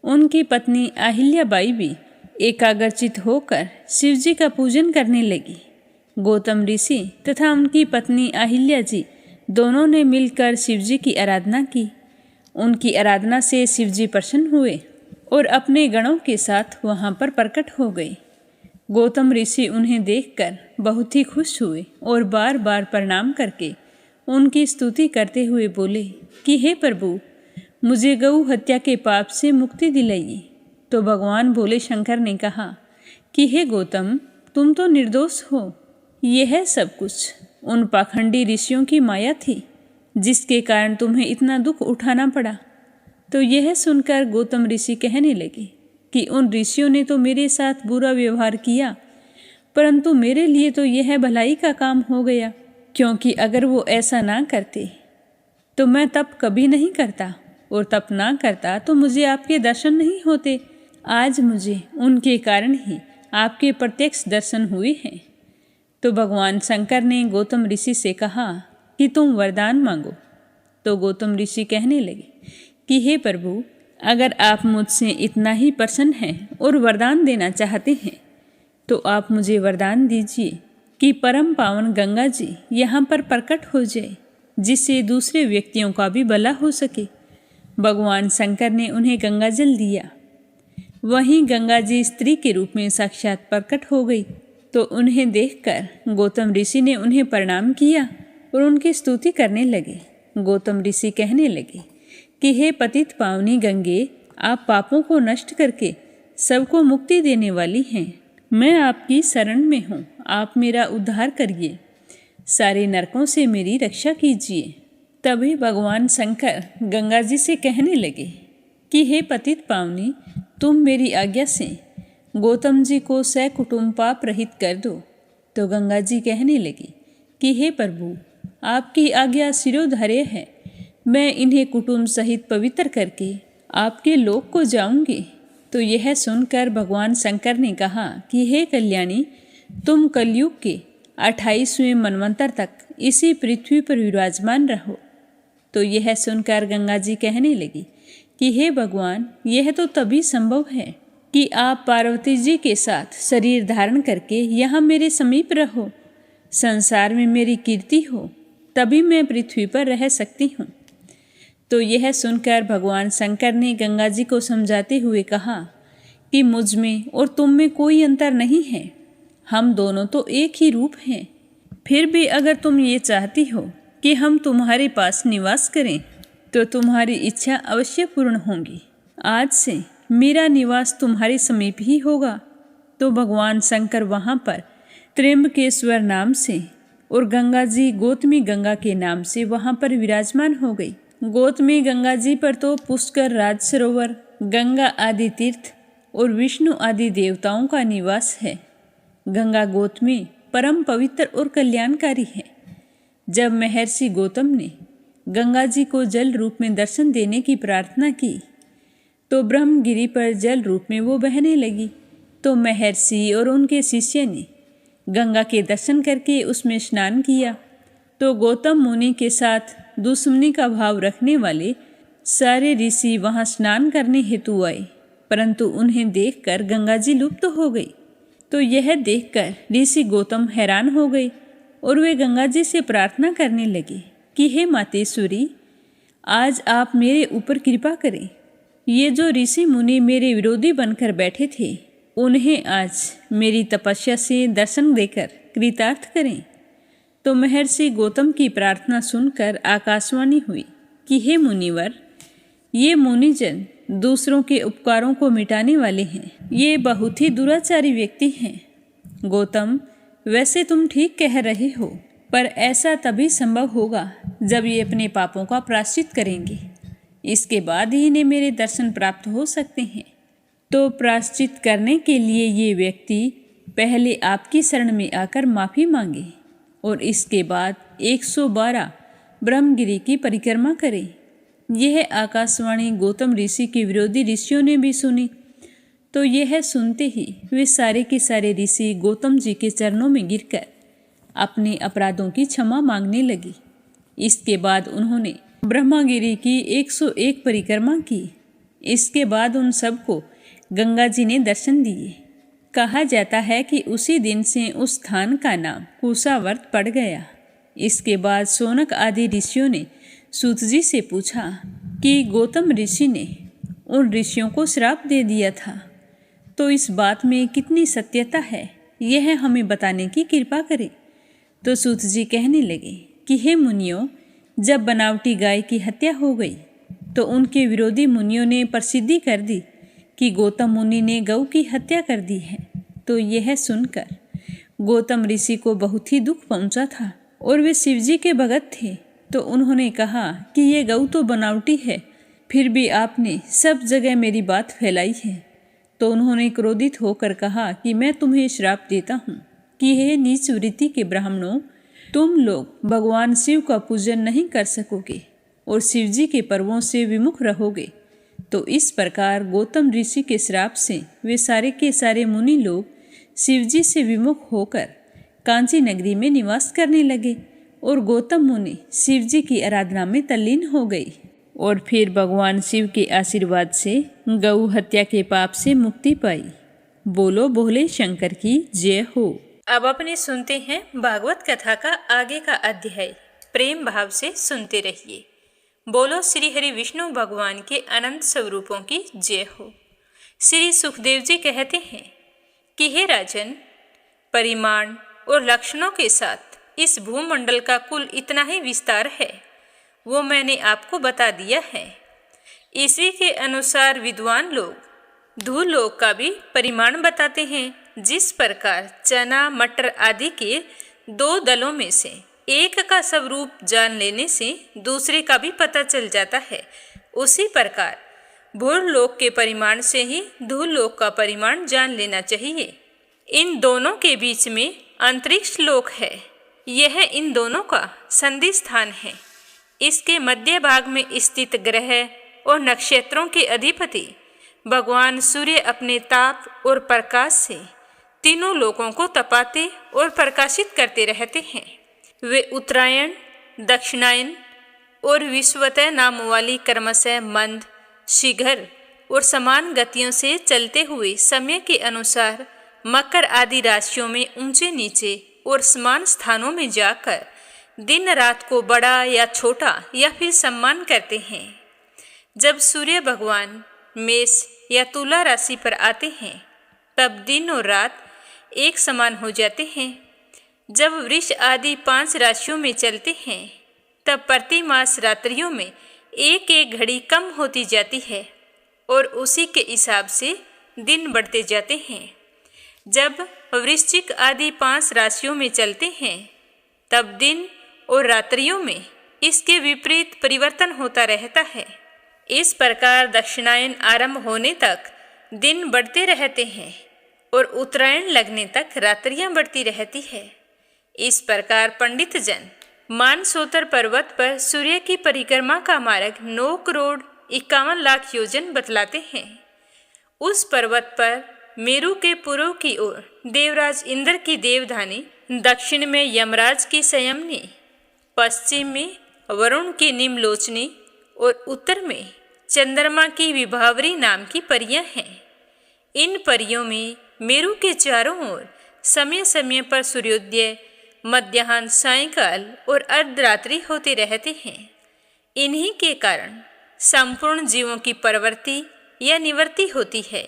B: उनकी पत्नी अहिल्याबाई भी एकाग्रचित होकर शिवजी का पूजन करने लगी। गौतम ऋषि तथा उनकी पत्नी अहिल्या जी दोनों ने मिलकर शिवजी की आराधना की। उनकी आराधना से शिवजी प्रसन्न हुए और अपने गणों के साथ वहां पर प्रकट हो गए। गौतम ऋषि उन्हें देखकर बहुत ही खुश हुए और बार बार प्रणाम करके उनकी स्तुति करते हुए बोले कि हे प्रभु, मुझे गऊ हत्या के पाप से मुक्ति दिलाइए। तो भगवान भोले शंकर ने कहा कि हे गौतम, तुम तो निर्दोष हो। यह सब कुछ उन पाखंडी ऋषियों की माया थी जिसके कारण तुम्हें इतना दुख उठाना पड़ा। तो यह सुनकर गौतम ऋषि कहने लगे कि उन ऋषियों ने तो मेरे साथ बुरा व्यवहार किया, परंतु मेरे लिए तो यह भलाई का काम हो गया, क्योंकि अगर वो ऐसा ना करते तो मैं तप कभी नहीं करता, और तप ना करता तो मुझे आपके दर्शन नहीं होते। आज मुझे उनके कारण ही आपके प्रत्यक्ष दर्शन हुए हैं। तो भगवान शंकर ने गौतम ऋषि से कहा कि तुम वरदान मांगो। तो गौतम ऋषि कहने लगे कि हे प्रभु, अगर आप मुझसे इतना ही प्रसन्न हैं और वरदान देना चाहते हैं तो आप मुझे वरदान दीजिए कि परम पावन गंगा जी यहाँ पर प्रकट हो जाए, जिससे दूसरे व्यक्तियों का भी भला हो सके। भगवान शंकर ने उन्हें गंगा जल दिया। वहीं गंगा जी स्त्री के रूप में साक्षात प्रकट हो गई। तो उन्हें देखकर गौतम ऋषि ने उन्हें प्रणाम किया और उनकी स्तुति करने लगे। गौतम ऋषि कहने लगे कि हे पतित पावनी गंगे, आप पापों को नष्ट करके सबको मुक्ति देने वाली हैं। मैं आपकी शरण में हूँ, आप मेरा उद्धार करिए, सारे नरकों से मेरी रक्षा कीजिए। तभी भगवान शंकर गंगा जी से कहने लगे कि हे पतित पावनी, तुम मेरी आज्ञा से गौतम जी को सकुटुम्ब पाप रहित कर दो। तो गंगा जी कहने लगी कि हे प्रभु, आपकी आज्ञा शिरोधार्य है। मैं इन्हें कुटुंब सहित पवित्र करके आपके लोक को जाऊंगी। तो यह सुनकर भगवान शंकर ने कहा कि हे कल्याणी, तुम कलयुग के 28वें मनवंतर तक इसी पृथ्वी पर विराजमान रहो। तो यह सुनकर गंगा जी कहने लगी कि हे भगवान, यह तो तभी संभव है कि आप पार्वती जी के साथ शरीर धारण करके यहाँ मेरे समीप रहो, संसार में मेरी कीर्ति हो, तभी मैं पृथ्वी पर रह सकती हूँ। तो यह सुनकर भगवान शंकर ने गंगा जी को समझाते हुए कहा कि मुझ में और तुम में कोई अंतर नहीं है, हम दोनों तो एक ही रूप हैं। फिर भी अगर तुम ये चाहती हो कि हम तुम्हारे पास निवास करें तो तुम्हारी इच्छा अवश्य पूर्ण होगी। आज से मेरा निवास तुम्हारे समीप ही होगा। तो भगवान शंकर वहाँ पर त्र्यंबकेश्वर नाम से और गंगा जी गौतमी गंगा के नाम से वहाँ पर विराजमान हो गई। गौतमी गंगा जी पर तो पुष्कर, राज सरोवर, गंगा आदि तीर्थ और विष्णु आदि देवताओं का निवास है। गंगा गौतमी परम पवित्र और कल्याणकारी है। जब महर्षि गौतम ने गंगा जी को जल रूप में दर्शन देने की प्रार्थना की तो ब्रह्मगिरी पर जल रूप में वो बहने लगी। तो महर्षि और उनके शिष्य ने गंगा के दर्शन करके उसमें स्नान किया। तो गौतम मुनि के साथ दुश्मनी का भाव रखने वाले सारे ऋषि वहाँ स्नान करने हेतु आए, परंतु उन्हें देखकर गंगा जी लुप्त हो गई। तो यह देखकर ऋषि गौतम हैरान हो गए और वे गंगा जी से प्रार्थना करने लगे कि हे मातेश्वरी, आज आप मेरे ऊपर कृपा करें। ये जो ऋषि मुनि मेरे विरोधी बनकर बैठे थे, उन्हें आज मेरी तपस्या से दर्शन देकर कृतार्थ करें। तो महर्षि गौतम की प्रार्थना सुनकर आकाशवाणी हुई कि हे मुनिवर, ये मुनिजन दूसरों के उपकारों को मिटाने वाले हैं, ये बहुत ही दुराचारी व्यक्ति हैं। गौतम, वैसे तुम ठीक कह रहे हो, पर ऐसा तभी संभव होगा जब ये अपने पापों का प्रायश्चित करेंगे। इसके बाद ही इन्हें मेरे दर्शन प्राप्त हो सकते हैं। तो प्रायश्चित करने के लिए ये व्यक्ति पहले आपकी शरण में आकर माफ़ी मांगे और इसके बाद 112 ब्रह्मगिरी की परिक्रमा करें। यह आकाशवाणी गौतम ऋषि के विरोधी ऋषियों ने भी सुनी। तो यह सुनते ही वे सारे के सारे ऋषि गौतम जी के चरणों में गिरकर अपने अपराधों की क्षमा मांगने लगी। इसके बाद उन्होंने ब्रह्मगिरी की 101 परिक्रमा की। इसके बाद उन सबको गंगा जी ने दर्शन दिए। कहा जाता है कि उसी दिन से उस स्थान का नाम कुशावर्त पड़ गया। इसके बाद शौनक आदि ऋषियों ने सूत जी से पूछा कि गौतम ऋषि ने उन ऋषियों को श्राप दे दिया था, तो इस बात में कितनी सत्यता है, यह हमें बताने की कृपा करें। तो सूत जी कहने लगे कि हे मुनियों, जब बनावटी गाय की हत्या हो गई तो उनके विरोधी मुनियों ने प्रसिद्धि कर दी कि गौतम मुनि ने गौ की हत्या कर दी है। तो यह सुनकर गौतम ऋषि को बहुत ही दुख पहुंचा था और वे शिवजी के भगत थे। तो उन्होंने कहा कि ये गौ तो बनावटी है, फिर भी आपने सब जगह मेरी बात फैलाई है। तो उन्होंने क्रोधित होकर कहा कि मैं तुम्हें श्राप देता हूँ कि हे नीच वृत्ति के ब्राह्मणों, तुम लोग भगवान शिव का पूजन नहीं कर सकोगे और शिवजी के पर्वों से विमुख रहोगे। तो इस प्रकार गौतम ऋषि के श्राप से वे सारे के सारे मुनि लोग शिवजी से विमुख होकर कांची नगरी में निवास करने लगे और गौतम मुनि शिवजी की आराधना में तल्लीन हो गई और फिर भगवान शिव के आशीर्वाद से गौ हत्या के पाप से मुक्ति पाई। बोलो भोले शंकर की जय हो।
A: अब अपने सुनते हैं भागवत कथा का आगे का अध्याय। प्रेम भाव से सुनते रहिए। बोलो श्री हरि विष्णु भगवान के अनंत स्वरूपों की जय हो। श्री सुखदेव जी कहते हैं कि हे राजन, परिमाण और लक्षणों के साथ इस भूमंडल का कुल इतना ही विस्तार है, वो मैंने आपको बता दिया है। इसी के अनुसार विद्वान लोग धूलोक का भी परिमाण बताते हैं। जिस प्रकार चना, मटर आदि के 2 दलों में से एक का स्वरूप जान लेने से दूसरे का भी पता चल जाता है, उसी प्रकार भूलोक के परिमाण से ही धूलोक का परिमाण जान लेना चाहिए। इन दोनों के बीच में अंतरिक्ष लोक है, यह इन दोनों का संधि स्थान है। इसके मध्य भाग में स्थित ग्रह और नक्षत्रों के अधिपति भगवान सूर्य अपने ताप और प्रकाश से तीनों लोकों को तपाते और प्रकाशित करते रहते हैं। वे उत्तरायण, दक्षिणायन और विषुवतः नाम वाली क्रमशः मंद, शीघ्र और समान गतियों से चलते हुए समय के अनुसार मकर आदि राशियों में ऊंचे नीचे और समान स्थानों में जाकर दिन रात को बड़ा या छोटा या फिर सम्मान करते हैं। जब सूर्य भगवान मेष या तुला राशि पर आते हैं तब दिन और रात एक समान हो जाते हैं। जब वृष आदि 5 राशियों में चलते हैं तब प्रति मास रात्रियों में एक एक घड़ी कम होती जाती है और उसी के हिसाब से दिन बढ़ते जाते हैं। जब वृश्चिक आदि 5 राशियों में चलते हैं तब दिन और रात्रियों में इसके विपरीत परिवर्तन होता रहता है। इस प्रकार दक्षिणायन आरंभ होने तक दिन बढ़ते रहते हैं और उत्तरायण लगने तक रात्रियां बढ़ती रहती है। इस प्रकार पंडित जन मानसोतर पर्वत पर सूर्य की परिक्रमा का मार्ग 9,51,00,000 योजन बतलाते हैं। उस पर्वत पर मेरु के पूर्व की ओर देवराज इंद्र की देवधानी, दक्षिण में यमराज की संयमनी, पश्चिम में वरुण की निम्नलोचनी और उत्तर में चंद्रमा की विभावरी नाम की परियां हैं। इन परियों में मेरु के चारों ओर समय समय पर सूर्योदय, मध्याह्न, सायंकाल और अर्धरात्रि होते रहते हैं। इन्हीं के कारण संपूर्ण जीवों की प्रवृत्ति या निवृत्ति होती है।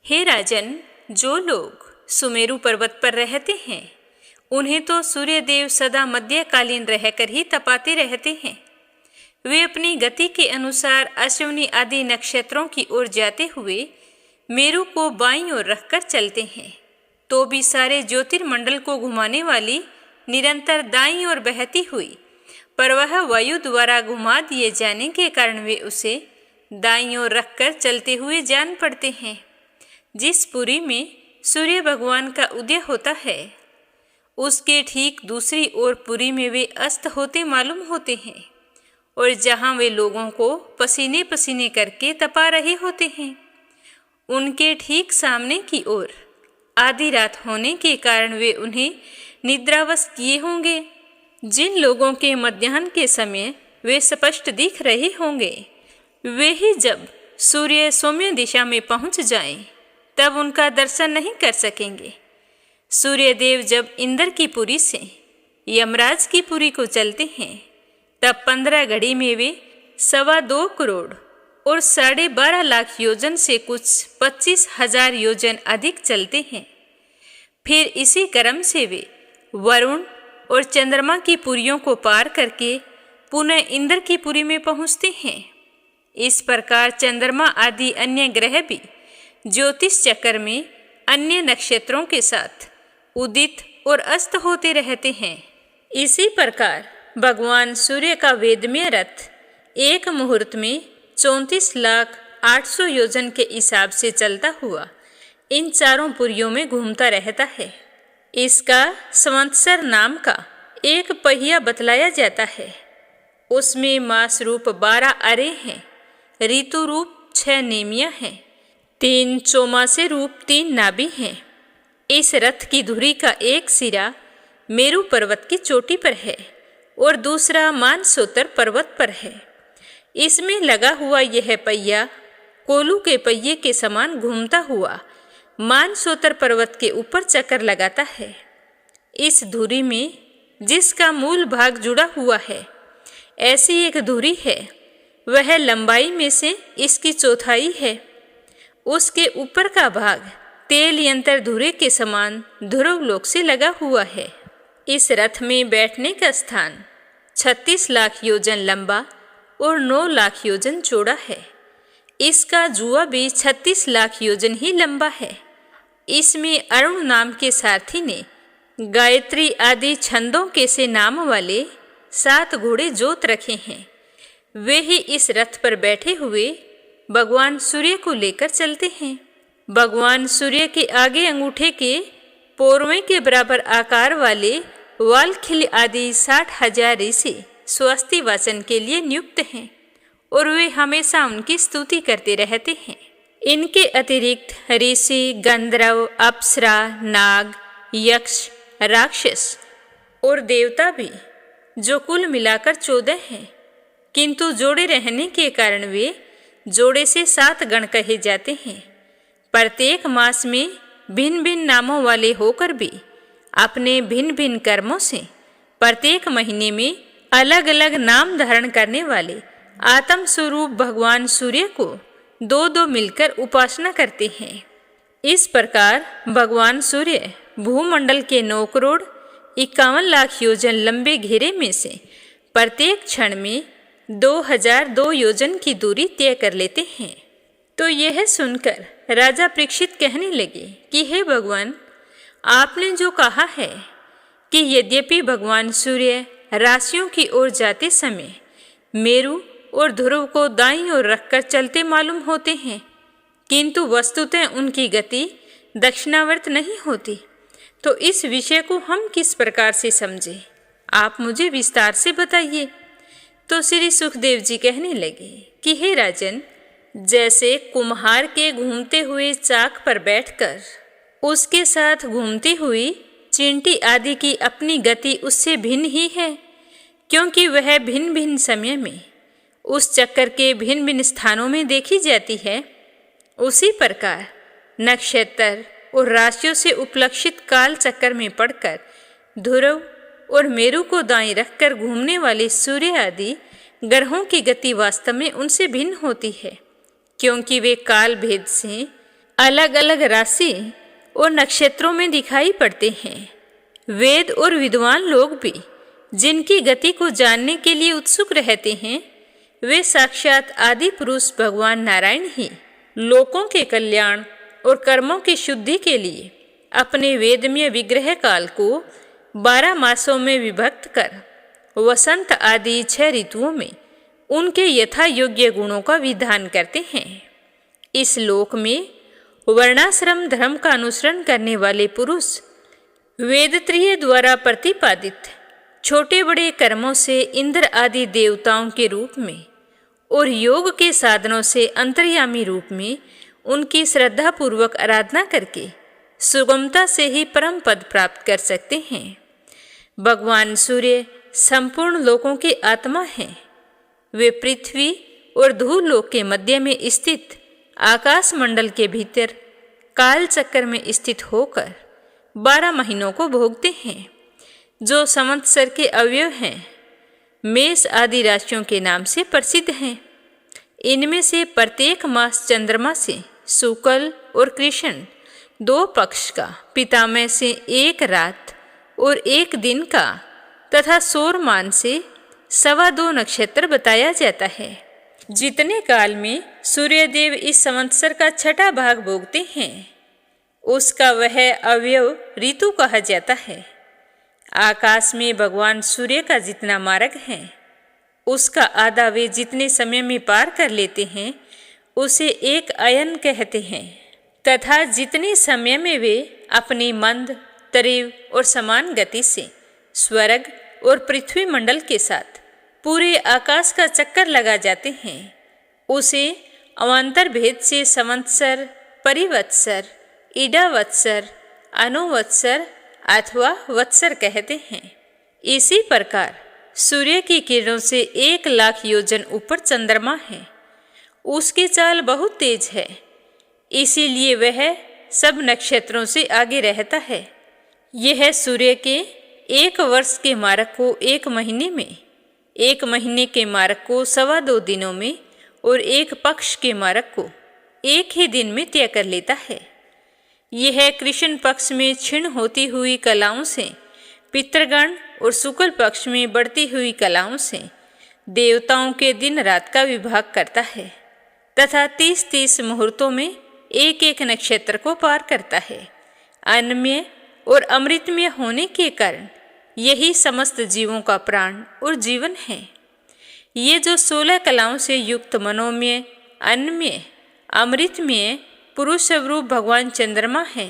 A: हे राजन, जो लोग सुमेरु पर्वत पर रहते हैं उन्हें तो सूर्यदेव सदा मध्यकालीन रहकर ही तपाते रहते हैं। वे अपनी गति के अनुसार अश्विनी आदि नक्षत्रों की ओर जाते हुए मेरु को बाईं ओर रखकर चलते हैं, तो भी सारे ज्योतिर्मंडल को घुमाने वाली निरंतर दाईं ओर बहती हुई प्रवाह वायु द्वारा घुमा दिए जाने के कारण वे उसे दाईं ओर रखकर चलते हुए जान पड़ते हैं। जिस पुरी में सूर्य भगवान का उदय होता है उसके ठीक दूसरी ओर पुरी में वे अस्त होते मालूम होते हैं और जहाँ वे लोगों को पसीने पसीने करके तपा रहे होते हैं उनके ठीक सामने की ओर आधी रात होने के कारण वे उन्हें निद्रावश किए होंगे। जिन लोगों के मध्याह्न के समय वे स्पष्ट दिख रहे होंगे वे ही जब सूर्य सौम्य दिशा में पहुंच जाएं तब उनका दर्शन नहीं कर सकेंगे। सूर्यदेव जब इंद्र की पुरी से यमराज की पुरी को चलते हैं तब 15 घड़ी में वे 2.25 करोड़ और 12.5 लाख योजन से कुछ 25,000 योजन अधिक चलते हैं। फिर इसी क्रम से वे वरुण और चंद्रमा की पुरियों को पार करके पुनः इंद्र की पुरी में पहुंचते हैं। इस प्रकार चंद्रमा आदि अन्य ग्रह भी ज्योतिष चक्र में अन्य नक्षत्रों के साथ उदित और अस्त होते रहते हैं। इसी प्रकार भगवान सूर्य का वेदमय रथ एक मुहूर्त में 34,800,000 योजन के हिसाब से चलता हुआ इन चारों पुरियों में घूमता रहता है। इसका संवत्सर नाम का एक पहिया बतलाया जाता है। उसमें मास रूप 12 अरे हैं, ऋतु रूप 6 नेमियां हैं, 3 चौमासे रूप 3 नाभि हैं। इस रथ की धुरी का एक सिरा मेरु पर्वत की चोटी पर है और दूसरा मानसोतर पर्वत पर है। इसमें लगा हुआ यह पहिया कोलू के पहिए के समान घूमता हुआ मानसोतर पर्वत के ऊपर चक्कर लगाता है। इस धुरी में जिसका मूल भाग जुड़ा हुआ है ऐसी एक धुरी है, वह लंबाई में से इसकी चौथाई है। उसके ऊपर का भाग तेल यंत्र धुरे के समान ध्रुव लोक से लगा हुआ है। इस रथ में बैठने का स्थान 36 लाख योजन लंबा और 9 लाख योजन चौड़ा है। इसका जुआ भी 36 लाख योजन ही लंबा है। इसमें अरुण नाम के सारथी ने गायत्री आदि छंदों के से नाम वाले 7 घोड़े जोत रखे हैं। वे ही इस रथ पर बैठे हुए भगवान सूर्य को लेकर चलते हैं। भगवान सूर्य के आगे अंगूठे के पोरवे के बराबर आकार वाले वालखिल आदि 60,000 ऋषि स्वस्ति वाचन के लिए नियुक्त हैं और वे हमेशा उनकी स्तुति करते रहते हैं। इनके अतिरिक्त ऋषि, गंधर्व, अप्सरा, नाग, यक्ष, राक्षस और देवता भी, जो कुल मिलाकर 14 हैं, किंतु जोड़े रहने के कारण वे जोड़े से 7 गण कहे जाते हैं। प्रत्येक मास में भिन्न भिन्न नामों वाले होकर भी अपने भिन्न भिन्न कर्मों से प्रत्येक महीने में अलग अलग नाम धारण करने वाले आत्म स्वरूप भगवान सूर्य को 2-2 मिलकर उपासना करते हैं। इस प्रकार भगवान सूर्य भूमंडल के 9 करोड़ 51 लाख योजन लंबे घेरे में से प्रत्येक क्षण में 2002 योजन की दूरी तय कर लेते हैं। तो यह सुनकर राजा परीक्षित कहने लगे कि हे भगवान, आपने जो कहा है कि यद्यपि भगवान सूर्य राशियों की ओर जाते समय मेरु और ध्रुव को दाईं ओर रखकर चलते मालूम होते हैं, किंतु वस्तुतः उनकी गति दक्षिणावर्त नहीं होती, तो इस विषय को हम किस प्रकार से समझें? आप मुझे विस्तार से बताइए। तो श्री सुखदेव जी कहने लगे कि हे राजन, जैसे कुम्हार के घूमते हुए चाक पर बैठकर उसके साथ घूमती हुई चींटी आदि की अपनी गति उससे भिन्न ही है, क्योंकि वह भिन्न भिन्न समय में उस चक्कर के भिन्न भिन्न स्थानों में देखी जाती है, उसी प्रकार नक्षत्र और राशियों से उपलक्षित काल चक्कर में पड़कर ध्रुव और मेरु को दाईं रखकर घूमने वाले सूर्य आदि ग्रहों की गति वास्तव में उनसे भिन्न होती है, क्योंकि वे काल भेद से अलग अलग राशि और नक्षत्रों में दिखाई पड़ते हैं। वेद और विद्वान लोग भी जिनकी गति को जानने के लिए उत्सुक रहते हैं, वे साक्षात आदि पुरुष भगवान नारायण ही लोकों के कल्याण और कर्मों की शुद्धि के लिए अपने वेदमय विग्रह काल को 12 मासों में विभक्त कर वसंत आदि 6 ऋतुओं में उनके यथा योग्य गुणों का विधान करते हैं। इस लोक में वर्णाश्रम धर्म का अनुसरण करने वाले पुरुष वेदत्रिय द्वारा प्रतिपादित छोटे बड़े कर्मों से इंद्र आदि देवताओं के रूप में और योग के साधनों से अंतर्यामी रूप में उनकी श्रद्धा पूर्वक आराधना करके सुगमता से ही परम पद प्राप्त कर सकते हैं। भगवान सूर्य संपूर्ण लोकों की आत्मा हैं। वे पृथ्वी और धूलोक के मध्य में स्थित आकाश मंडल के भीतर काल चक्कर में स्थित होकर 12 महीनों को भोगते हैं, जो संवत्सर के अवयव हैं। मेष आदि राशियों के नाम से प्रसिद्ध हैं। इनमें से प्रत्येक मास चंद्रमा से शुक्ल और कृष्ण 2 पक्ष का, पितामह से 1 रात और 1 दिन का तथा सौरमान से 2.25 नक्षत्र बताया जाता है। जितने काल में सूर्यदेव इस संवत्सर का 6ठा भाग भोगते हैं, उसका वह अवयव ऋतु कहा जाता है। आकाश में भगवान सूर्य का जितना मार्ग है, उसका आधा वे जितने समय में पार कर लेते हैं, उसे एक अयन कहते हैं, तथा जितने समय में वे अपनी मंद, तीव्र और समान गति से स्वर्ग और पृथ्वी मंडल के साथ पूरे आकाश का चक्कर लगा जाते हैं, उसे अवान्तर भेद से संवत्सर, परिवत्सर, ईडावत्सर, अनुवत्सर अथवा वत्सर कहते हैं। इसी प्रकार सूर्य की किरणों से 1 लाख योजन ऊपर चंद्रमा है। उसकी चाल बहुत तेज है, इसीलिए वह सब नक्षत्रों से आगे रहता है। यह सूर्य के 1 वर्ष के मार्ग को 1 महीने में, 1 महीने के मार्ग को 2.25 दिनों में और 1 पक्ष के मार्ग को 1 ही दिन में तय कर लेता है। यह कृष्ण पक्ष में क्षीण होती हुई कलाओं से पितृगण और शुक्ल पक्ष में बढ़ती हुई कलाओं से देवताओं के दिन रात का विभाग करता है तथा 30-30 मुहूर्तों में 1-1 नक्षत्र को पार करता है। अन्नमय और अमृतमय होने के कारण यही समस्त जीवों का प्राण और जीवन है। ये जो 16 कलाओं से युक्त मनोमय, अन्नमय, अमृतमय पुरुष स्वरूप भगवान चंद्रमा है,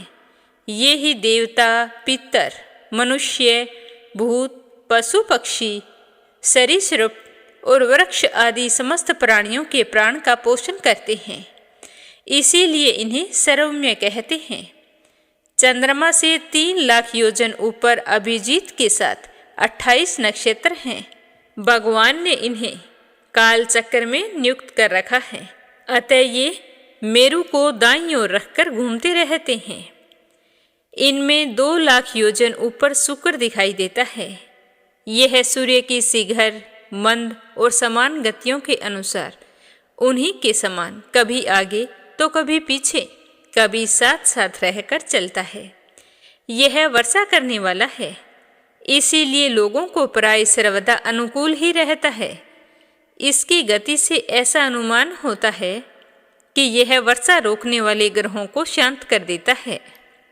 A: ये ही देवता, पितर, मनुष्य, भूत, पशु पक्षी, सरीसृप और वृक्ष आदि समस्त प्राणियों के प्राण का पोषण करते हैं। इसीलिए इन्हें सर्वम्य कहते हैं। चंद्रमा से 3 लाख योजन ऊपर अभिजीत के साथ 28 नक्षत्र हैं। भगवान ने इन्हें काल चक्र में नियुक्त कर रखा है, अतः ये मेरु को दाईं ओर रखकर घूमते रहते हैं। इनमें 2 लाख योजन ऊपर शुक्र दिखाई देता है। यह सूर्य की शीघ्र, मंद और समान गतियों के अनुसार उन्हीं के समान कभी आगे तो कभी पीछे, कभी साथ साथ रहकर चलता है। यह वर्षा करने वाला है, इसीलिए लोगों को प्राय सर्वदा अनुकूल ही रहता है। इसकी गति से ऐसा अनुमान होता है कि यह वर्षा रोकने वाले ग्रहों को शांत कर देता है।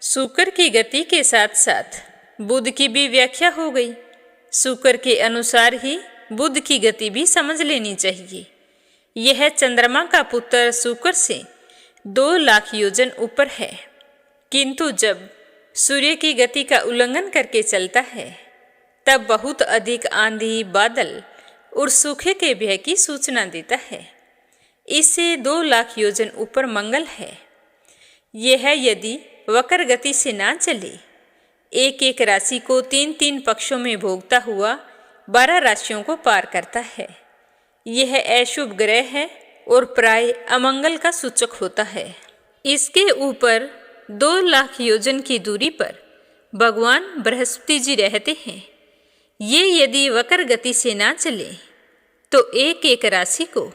A: शुक्र की गति के साथ साथ बुध की भी व्याख्या हो गई। शुक्र के अनुसार ही बुध की गति भी समझ लेनी चाहिए। यह चंद्रमा का पुत्र शुक्र से 2 लाख योजन ऊपर है, किंतु जब सूर्य की गति का उल्लंघन करके चलता है तब बहुत अधिक आंधी, बादल और सूखे के भय की सूचना देता है। इससे 2 लाख योजन ऊपर मंगल है। यह यदि वक्र गति से ना चले, एक एक राशि को 3-3 पक्षों में भोगता हुआ 12 राशियों को पार करता है। यह अशुभ ग्रह है और प्राय अमंगल का सूचक होता है। इसके ऊपर 2 लाख योजन की दूरी पर भगवान बृहस्पति जी रहते हैं। ये यदि वक्र गति से ना चले तो एक एक राशि को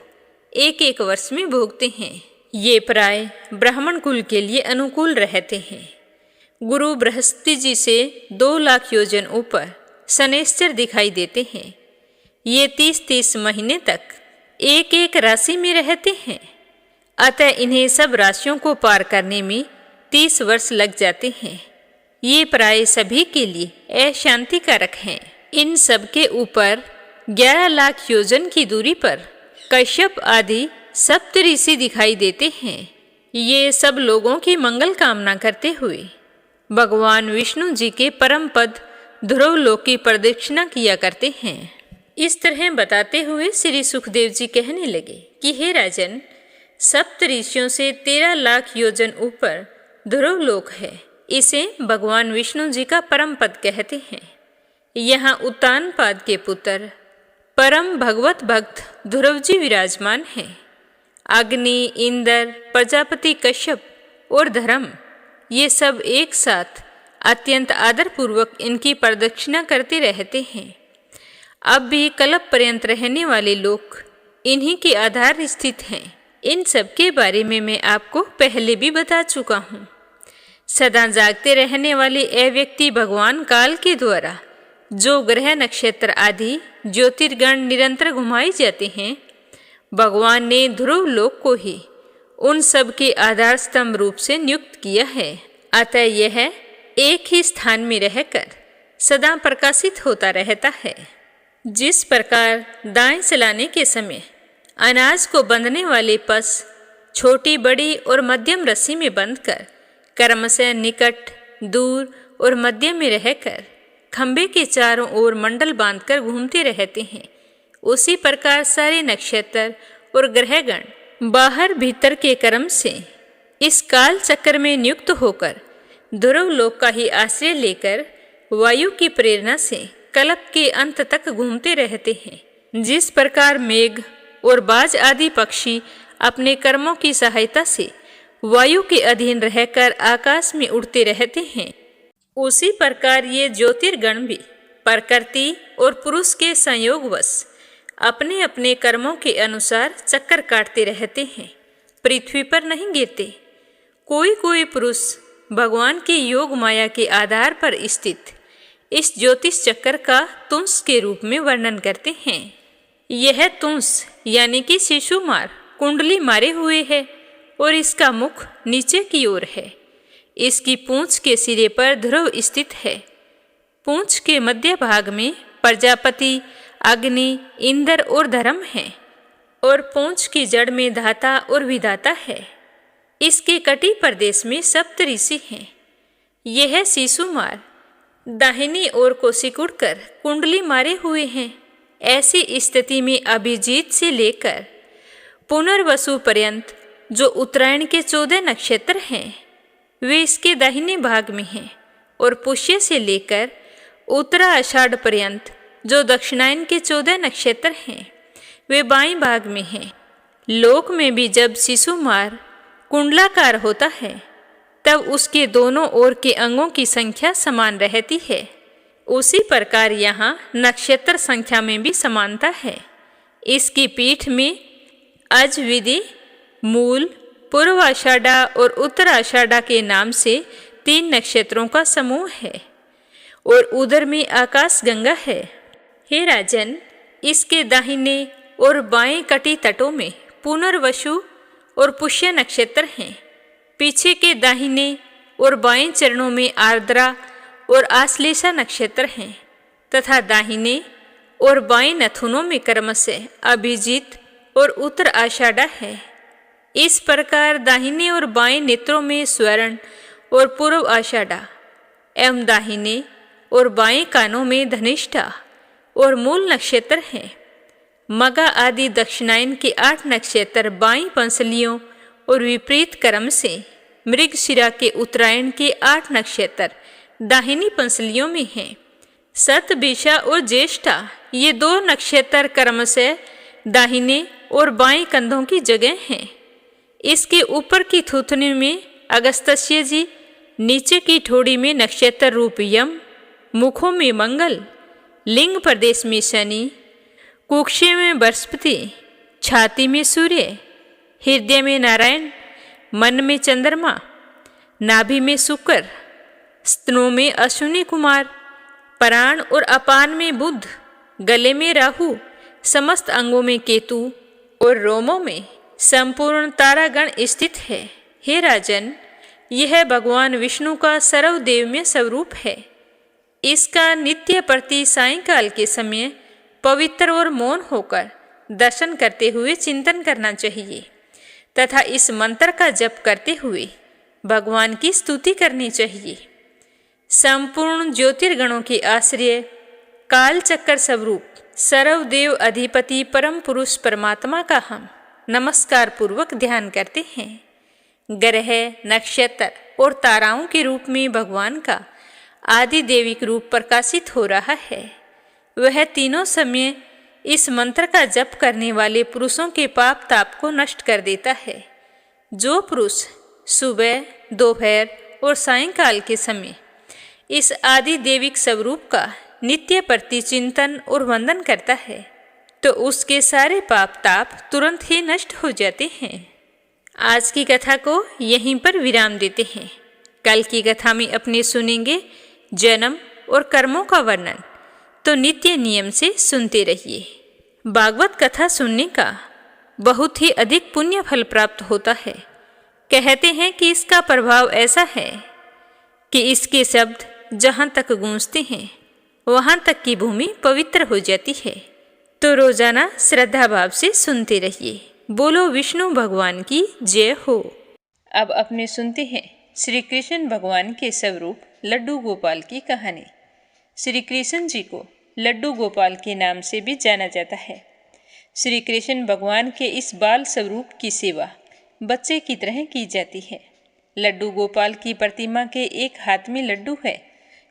A: एक एक वर्ष में भोगते हैं। ये प्राय ब्राह्मण कुल के लिए अनुकूल रहते हैं। गुरु बृहस्पति जी से 2 लाख योजन ऊपर शनैश्चर दिखाई देते हैं। ये 30-30 महीने तक एक एक राशि में रहते हैं, अतः इन्हें सब राशियों को पार करने में 30 वर्ष लग जाते हैं। ये प्राय सभी के लिए अशांतिकारक हैं। इन सब के ऊपर 11 लाख योजन की दूरी पर कश्यप आदि सप्त ऋषि दिखाई देते हैं। ये सब लोगों की मंगल कामना करते हुए भगवान विष्णु जी के परम पद ध्रुवलोक की प्रदक्षिणा किया करते हैं। इस तरह बताते हुए श्री सुखदेव जी कहने लगे कि हे राजन, सप्त ऋषियों से 13 लाख योजन ऊपर ध्रुवलोक है। इसे भगवान विष्णु जी का परम पद कहते हैं। यहाँ उत्तानपाद के पुत्र परम भगवत भक्त ध्रुव जी विराजमान हैं। अग्नि, इंद्र, प्रजापति कश्यप और धर्म, ये सब एक साथ अत्यंत आदरपूर्वक इनकी प्रदक्षिणा करते रहते हैं। अब भी कल्प पर्यंत रहने वाले लोग इन्हीं के आधार स्थित हैं। इन सब के बारे में मैं आपको पहले भी बता चुका हूँ। सदा जागते रहने वाले ए व्यक्ति भगवान काल के द्वारा जो ग्रह, नक्षत्र आदि ज्योतिर्गण निरंतर घुमाए जाते हैं, भगवान ने ध्रुव लोक को ही उन सब के आधार स्तंभ रूप से नियुक्त किया है। अतः यह एक ही स्थान में रहकर सदा प्रकाशित होता रहता है। जिस प्रकार दाएं चलाने के समय अनाज को बंधने वाले पस छोटी, बड़ी और मध्यम रस्सी में बंधकर क्रमशः निकट, दूर और मध्य में रहकर खंभे के चारों ओर मंडल बांधकर घूमते रहते हैं, उसी प्रकार सारे नक्षत्र और ग्रहगण बाहर भीतर के क्रम से इस काल चक्र में नियुक्त होकर ध्रुव लोक का ही आश्रय लेकर वायु की प्रेरणा से कल्प के अंत तक घूमते रहते हैं। जिस प्रकार मेघ और बाज आदि पक्षी अपने कर्मों की सहायता से वायु के अधीन रहकर आकाश में उड़ते रहते हैं, उसी प्रकार ये ज्योतिर्गण भी प्रकृति और पुरुष के संयोगवश अपने अपने कर्मों के अनुसार चक्कर काटते रहते हैं, पृथ्वी पर नहीं गिरते। कोई कोई पुरुष भगवान की योग माया के आधार पर स्थित इस ज्योतिष चक्र का तुंस के रूप में वर्णन करते हैं। यह तुंस यानी कि शिशुमार कुंडली मारे हुए है और इसका मुख नीचे की ओर है। इसकी पूंछ के सिरे पर ध्रुव स्थित है। पूंछ के मध्य भाग में प्रजापति, अग्नि, इंद्र और धर्म है और पूंछ की जड़ में धाता और विधाता है। इसके कटी प्रदेश में सप्त ऋषि हैं। यह शिशुमार दाहिनी ओर को सिकुड़कर कुंडली मारे हुए हैं। ऐसी स्थिति में अभिजीत से लेकर पुनर्वसु पर्यंत जो उत्तरायण के 14 नक्षत्र हैं वे इसके दाहिने भाग में हैं, और पुष्य से लेकर उत्तरा आषाढ़ पर्यंत जो दक्षिणायन के 14 नक्षत्र हैं वे बाएं भाग में हैं। लोक में भी जब शिशुमार कुंडलाकार होता है तब उसके दोनों ओर के अंगों की संख्या समान रहती है। उसी प्रकार यहाँ नक्षत्र संख्या में भी समानता है। इसकी पीठ में अजविदि, मूल, पूर्व आषाढ़ा और उत्तर आषाढ़ा के नाम से 3 नक्षत्रों का समूह है, और उदर में आकाश गंगा है। हे राजन, इसके दाहिने और बाएं कटी तटों में पुनर्वसु और पुष्य नक्षत्र हैं। पीछे के दाहिने और बाएं चरणों में आर्द्रा और आश्लेषा नक्षत्र हैं, तथा दाहिने और बाएं नथुनों में क्रमशः अभिजीत और उत्तर आषाढ़ा है। इस प्रकार दाहिने और बाएं नेत्रों में स्वर्ण और पूर्व आषाढ़ा एवं दाहिने और बाएं कानों में धनिष्ठा और मूल नक्षत्र हैं। मगा आदि दक्षिणायन के 8 नक्षत्र बाईं पंसलियों और विपरीत क्रम से मृगशिरा के उत्तरायण के 8 नक्षत्र दाहिनी पंसलियों में हैं। शतभिषा और ज्येष्ठा ये 2 नक्षत्र क्रमशः दाहिने और बाएं कंधों की जगह हैं। इसके ऊपर की थूथनी में अगस्त्य जी, नीचे की ठोड़ी में नक्षत्र रूप यम, मुखों में मंगल, लिंग प्रदेश में शनि, कुक्षे में बृहस्पति, छाती में सूर्य, हृदय में नारायण, मन में चंद्रमा, नाभि में शुक्र, स्तनों में अश्विनी कुमार, प्राण और अपान में बुध, गले में राहु, समस्त अंगों में केतु और रोमों में संपूर्ण तारागण स्थित है। हे राजन, यह भगवान विष्णु का सर्वदेवमय स्वरूप है। इसका नित्य प्रति सायंकाल के समय पवित्र और मौन होकर दर्शन करते हुए चिंतन करना चाहिए, तथा इस मंत्र का जप करते हुए भगवान की स्तुति करनी चाहिए। संपूर्ण ज्योतिर्गणों के आश्रय काल चक्कर स्वरूप सर्वदेव अधिपति परम पुरुष परमात्मा का हम नमस्कार पूर्वक ध्यान करते हैं। ग्रह, नक्षत्र और ताराओं के रूप में भगवान का आदि देविक रूप प्रकाशित हो रहा है। वह तीनों समय इस मंत्र का जप करने वाले पुरुषों के पाप ताप को नष्ट कर देता है। जो पुरुष सुबह, दोपहर और सायंकाल के समय इस आदि देविक स्वरूप का नित्य प्रति चिंतन और वंदन करता है तो उसके सारे पाप ताप तुरंत ही नष्ट हो जाते हैं। आज की कथा को यहीं पर विराम देते हैं। कल की कथा में अपने सुनेंगे जन्म और कर्मों का वर्णन, तो नित्य नियम से सुनते रहिए। भागवत कथा सुनने का बहुत ही अधिक पुण्य फल प्राप्त होता है। कहते हैं कि इसका प्रभाव ऐसा है कि इसके शब्द जहाँ तक गूंजते हैं वहाँ तक की भूमि पवित्र हो जाती है। तो रोजाना श्रद्धा भाव से सुनते रहिए। बोलो विष्णु भगवान की जय हो। अब अपने सुनते हैं श्री कृष्ण भगवान के स्वरूप लड्डू गोपाल की कहानी। श्री कृष्ण जी को लड्डू गोपाल के नाम से भी जाना जाता है। श्री कृष्ण भगवान के इस बाल स्वरूप की सेवा बच्चे की तरह की जाती है। लड्डू गोपाल की प्रतिमा के एक हाथ में लड्डू है।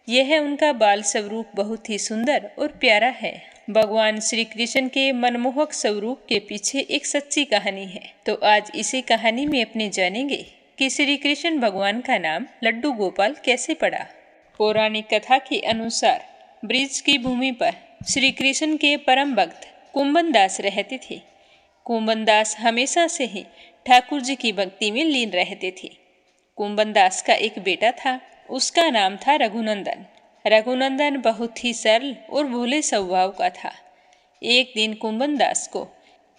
A: यह उनका बाल स्वरूप बहुत ही सुंदर और प्यारा है। भगवान श्री कृष्ण के मनमोहक स्वरूप के पीछे एक सच्ची कहानी है। तो आज इसी कहानी में अपने जानेंगे कि श्री कृष्ण भगवान का नाम लड्डू गोपाल कैसे पड़ा। पौराणिक कथा के अनुसार ब्रिज की भूमि पर श्री कृष्ण के परम भक्त कुंभन दास रहते थे। कुंभन दास हमेशा से ही ठाकुर जी की भक्ति में लीन रहते थे। कुंभन दास का एक बेटा था, उसका नाम था रघुनंदन। रघुनंदन बहुत ही सरल और भोले स्वभाव का था। एक दिन कुंभन दास को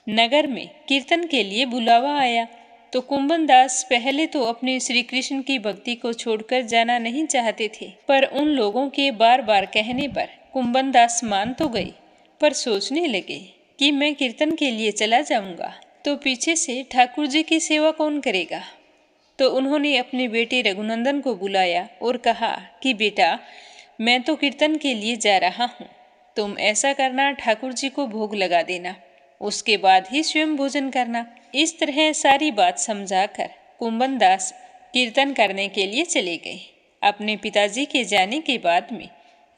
A: नगर में कीर्तन के लिए बुलावा आया तो कुंभन दास पहले तो अपने श्री कृष्ण की भक्ति को छोड़कर जाना नहीं चाहते थे, पर उन लोगों के बार बार कहने पर कुंभन दास मान तो गए, पर सोचने लगे कि मैं कीर्तन के लिए चला जाऊंगा तो पीछे से ठाकुर जी की सेवा कौन करेगा। तो उन्होंने अपने बेटे रघुनंदन को बुलाया और कहा कि बेटा, मैं तो कीर्तन के लिए जा रहा हूँ, तुम ऐसा करना ठाकुर जी को भोग लगा देना, उसके बाद ही स्वयं भोजन करना।
B: इस तरह सारी बात समझाकर कुंभन दास कीर्तन करने के लिए चले गए। अपने पिताजी के जाने के बाद में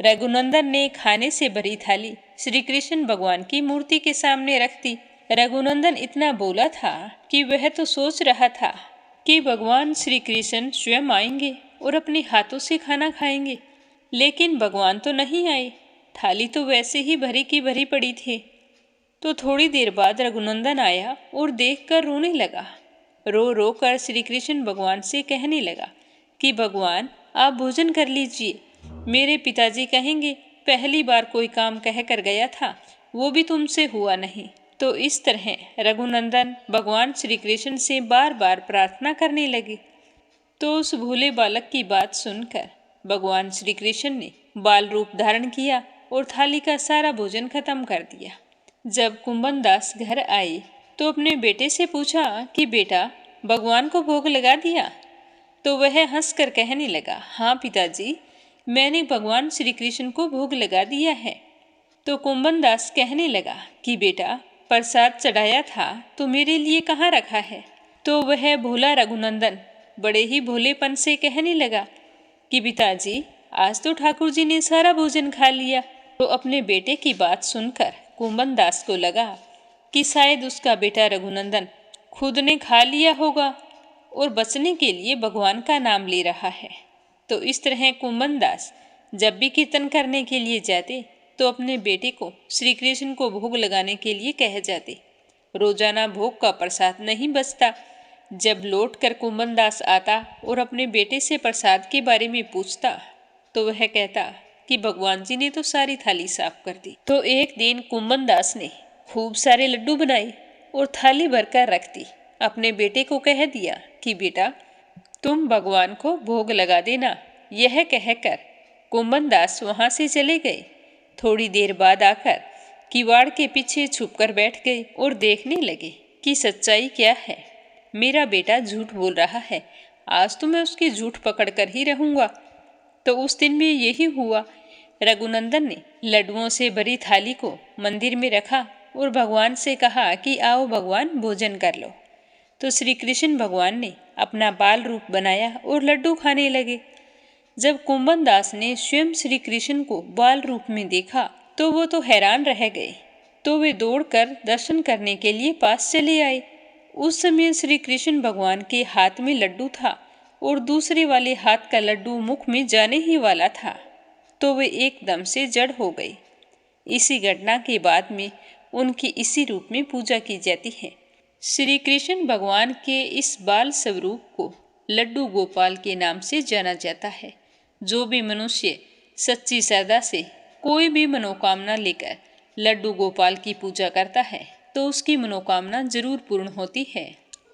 B: रघुनंदन ने खाने से भरी थाली श्री कृष्ण भगवान की मूर्ति के सामने रख दी। रघुनंदन इतना बोला था कि वह तो सोच रहा था कि भगवान श्री कृष्ण स्वयं आएंगे और अपने हाथों से खाना खाएंगे, लेकिन भगवान तो नहीं आए। थाली तो वैसे ही भरी की भरी पड़ी थी। तो थोड़ी देर बाद रघुनंदन आया और देखकर रोने लगा। रो रो कर श्री कृष्ण भगवान से कहने लगा कि भगवान आप भोजन कर लीजिए, मेरे पिताजी कहेंगे पहली बार कोई काम कह कर गया था, वो भी तुमसे हुआ नहीं। तो इस तरह रघुनंदन भगवान श्री कृष्ण से बार बार प्रार्थना करने लगे। तो उस भोले बालक की बात सुनकर भगवान श्री कृष्ण ने बाल रूप धारण किया और थाली का सारा भोजन खत्म कर दिया। जब कुंभन दास घर आए तो अपने बेटे से पूछा कि बेटा भगवान को भोग लगा दिया? तो वह हंसकर कहने लगा, हाँ पिताजी, मैंने भगवान श्री कृष्ण को भोग लगा दिया है। तो कुंभन दास कहने लगा कि बेटा प्रसाद चढ़ाया था तो मेरे लिए कहाँ रखा है? तो वह भोला रघुनंदन बड़े ही भोलेपन से कहने लगा कि पिताजी आज तो ठाकुर जी ने सारा भोजन खा लिया। तो अपने बेटे की बात सुनकर कुंभन दास को लगा कि शायद उसका बेटा रघुनंदन खुद ने खा लिया होगा और बचने के लिए भगवान का नाम ले रहा है। तो इस तरह कुंभन दास जब भी कीर्तन करने के लिए जाते तो अपने बेटे को श्री कृष्ण को भोग लगाने के लिए कह जाते। रोजाना भोग का प्रसाद नहीं बचता। जब लौट कर कुंभन दास आता और अपने बेटे से प्रसाद के बारे में पूछता तो वह कहता कि भगवान जी ने तो सारी थाली साफ कर दी। तो एक दिन कुंभन दास ने खूब सारे लड्डू बनाए और थाली भरकर रख दी। अपने बेटे को कह दिया कि बेटा तुम भगवान को भोग लगा देना। यह कहकर कुंभन दास वहां से चले गए। थोड़ी देर बाद आकर किवाड़ के पीछे छुपकर बैठ गए और देखने लगे कि सच्चाई क्या है। मेरा बेटा झूठ बोल रहा है, आज तो मैं उसकी झूठ पकड़ कर ही रहूंगा। तो उस दिन भी यही हुआ। रघुनंदन ने लड्डुओं से भरी थाली को मंदिर में रखा और भगवान से कहा कि आओ भगवान भोजन कर लो। तो श्री कृष्ण भगवान ने अपना बाल रूप बनाया और लड्डू खाने लगे। जब कुंभन दास ने स्वयं श्री कृष्ण को बाल रूप में देखा तो वो तो हैरान रह गए। तो वे दौड़कर दर्शन करने के लिए पास चले आए। उस समय श्री कृष्ण भगवान के हाथ में लड्डू था और दूसरे वाले हाथ का लड्डू मुख में जाने ही वाला था। तो वे एकदम से जड़ हो गए। इसी घटना के बाद में उनकी इसी रूप में पूजा की जाती है। श्री कृष्ण भगवान के इस बाल स्वरूप को लड्डू गोपाल के नाम से जाना जाता है। जो भी मनुष्य सच्ची श्रद्धा से कोई भी मनोकामना लेकर लड्डू गोपाल की पूजा करता है तो उसकी मनोकामना जरूर पूर्ण होती है।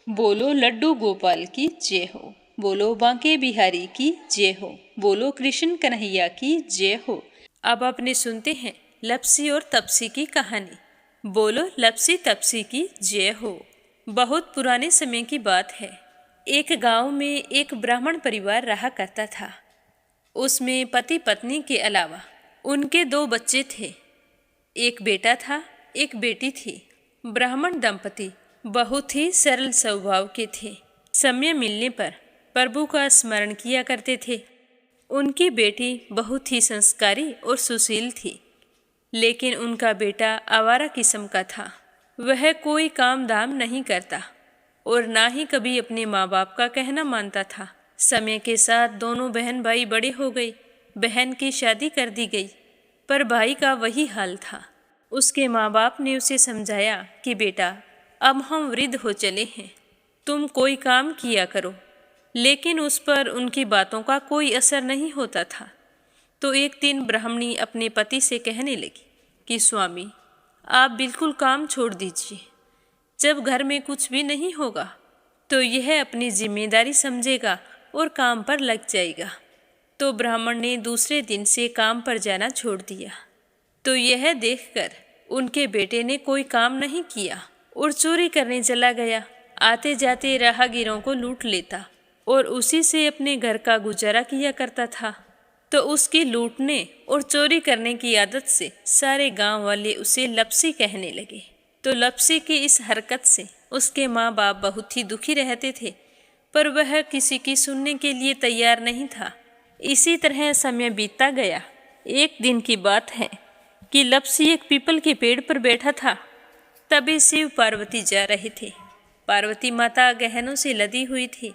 B: बोलो लड्डू गोपाल की जय हो, बोलो बांके बिहारी की जय हो, बोलो कृष्ण कन्हैया की जय हो। अब अपने सुनते हैं लपसी और तपसी की कहानी। बोलो लपसी तपसी की जय हो। बहुत पुराने समय की बात है। एक गांव में एक ब्राह्मण परिवार रहा करता था। उसमें पति पत्नी के अलावा उनके 2 बच्चे थे। एक बेटा था, एक बेटी थी। ब्राह्मण दंपति बहुत ही सरल स्वभाव के थे। समय मिलने पर प्रभु का स्मरण किया करते थे। उनकी बेटी बहुत ही संस्कारी और सुशील थी, लेकिन उनका बेटा आवारा किस्म का था। वह कोई काम धाम नहीं करता और ना ही कभी अपने माँ बाप का कहना मानता था। समय के साथ दोनों बहन भाई बड़े हो गए। बहन की शादी कर दी गई, पर भाई का वही हाल था। उसके माँ बाप ने उसे समझाया कि बेटा अब हम वृद्ध हो चले हैं, तुम कोई काम किया करो, लेकिन उस पर उनकी बातों का कोई असर नहीं होता था। तो एक दिन ब्राह्मणी अपने पति से कहने लगी कि स्वामी आप बिल्कुल काम छोड़ दीजिए। जब घर में कुछ भी नहीं होगा तो यह अपनी जिम्मेदारी समझेगा और काम पर लग जाएगा। तो ब्राह्मण ने दूसरे दिन से काम पर जाना छोड़ दिया। तो यह देखकर उनके बेटे ने कोई काम नहीं किया और चोरी करने चला गया। आते जाते राहगीरों को लूट लेता और उसी से अपने घर का गुजारा किया करता था। तो उसकी लूटने और चोरी करने की आदत से सारे गांव वाले उसे लपसी कहने लगे। तो लपसी की इस हरकत से
A: उसके माँ बाप बहुत ही दुखी रहते थे, पर वह किसी की सुनने के लिए तैयार नहीं था। इसी तरह समय बीतता गया। एक दिन की बात है कि लप्सी एक पीपल के पेड़ पर बैठा था। तभी शिव पार्वती जा रहे थे। पार्वती माता गहनों से लदी हुई थी,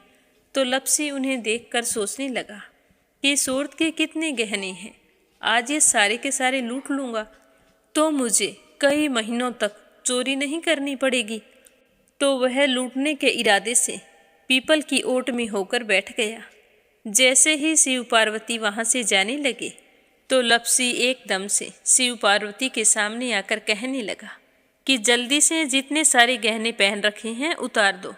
A: तो लप्सी उन्हें देखकर सोचने लगा कि सूरत के कितने गहने हैं, आज ये सारे के सारे लूट लूँगा तो मुझे कई महीनों तक चोरी नहीं करनी पड़ेगी। तो वह लूटने के इरादे से पीपल की ओट में होकर बैठ गया। जैसे ही शिव पार्वती वहाँ से जाने लगे तो लप्सी एकदम से शिव पार्वती के सामने आकर कहने लगा कि जल्दी से जितने सारे गहने पहन रखे हैं उतार दो।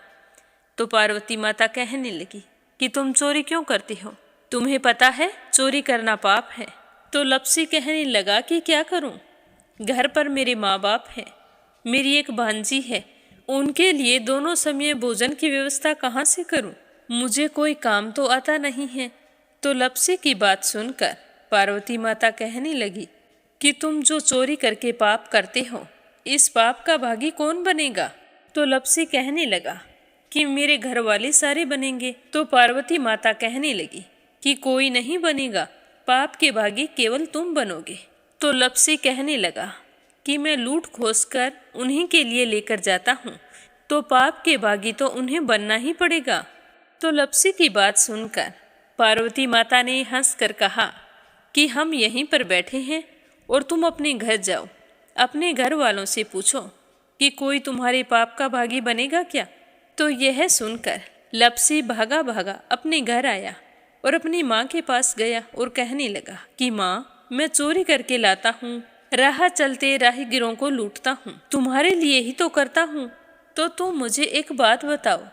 A: तो पार्वती माता कहने लगी कि तुम चोरी क्यों करती हो, तुम्हें पता है चोरी करना पाप है। तो लप्सी कहने लगा कि क्या करूं, घर पर मेरे माँ बाप हैं, मेरी एक भांजी है, उनके लिए दोनों समय भोजन की व्यवस्था कहाँ से करूं, मुझे कोई काम तो आता नहीं है। तो लप्सी की बात सुनकर पार्वती माता कहने लगी कि तुम जो चोरी करके पाप करते हो, इस पाप का भागी कौन बनेगा। तो लप्सी कहने लगा कि मेरे घर वाले सारे बनेंगे। तो पार्वती माता कहने लगी कि कोई नहीं बनेगा, पाप के भागी केवल तुम बनोगे। तो लप्सी कहने लगा कि मैं लूट खोस कर उन्हीं के लिए लेकर जाता हूँ, तो पाप के भागी तो उन्हें बनना ही पड़ेगा। तो लप्सी की बात सुनकर पार्वती माता ने हंसकर कहा कि हम यहीं पर बैठे हैं और तुम अपने घर जाओ, अपने घर वालों से पूछो कि कोई तुम्हारे पाप का भागी बनेगा क्या। तो यह सुनकर लप्सी भागा भागा अपने घर आया और अपनी माँ के पास गया और कहने लगा कि माँ, मैं चोरी करके लाता हूँ, राह चलते राहगीरों को लूटता हूँ, तुम्हारे लिए ही तो करता हूँ। तो तुम मुझे एक बात बताओ,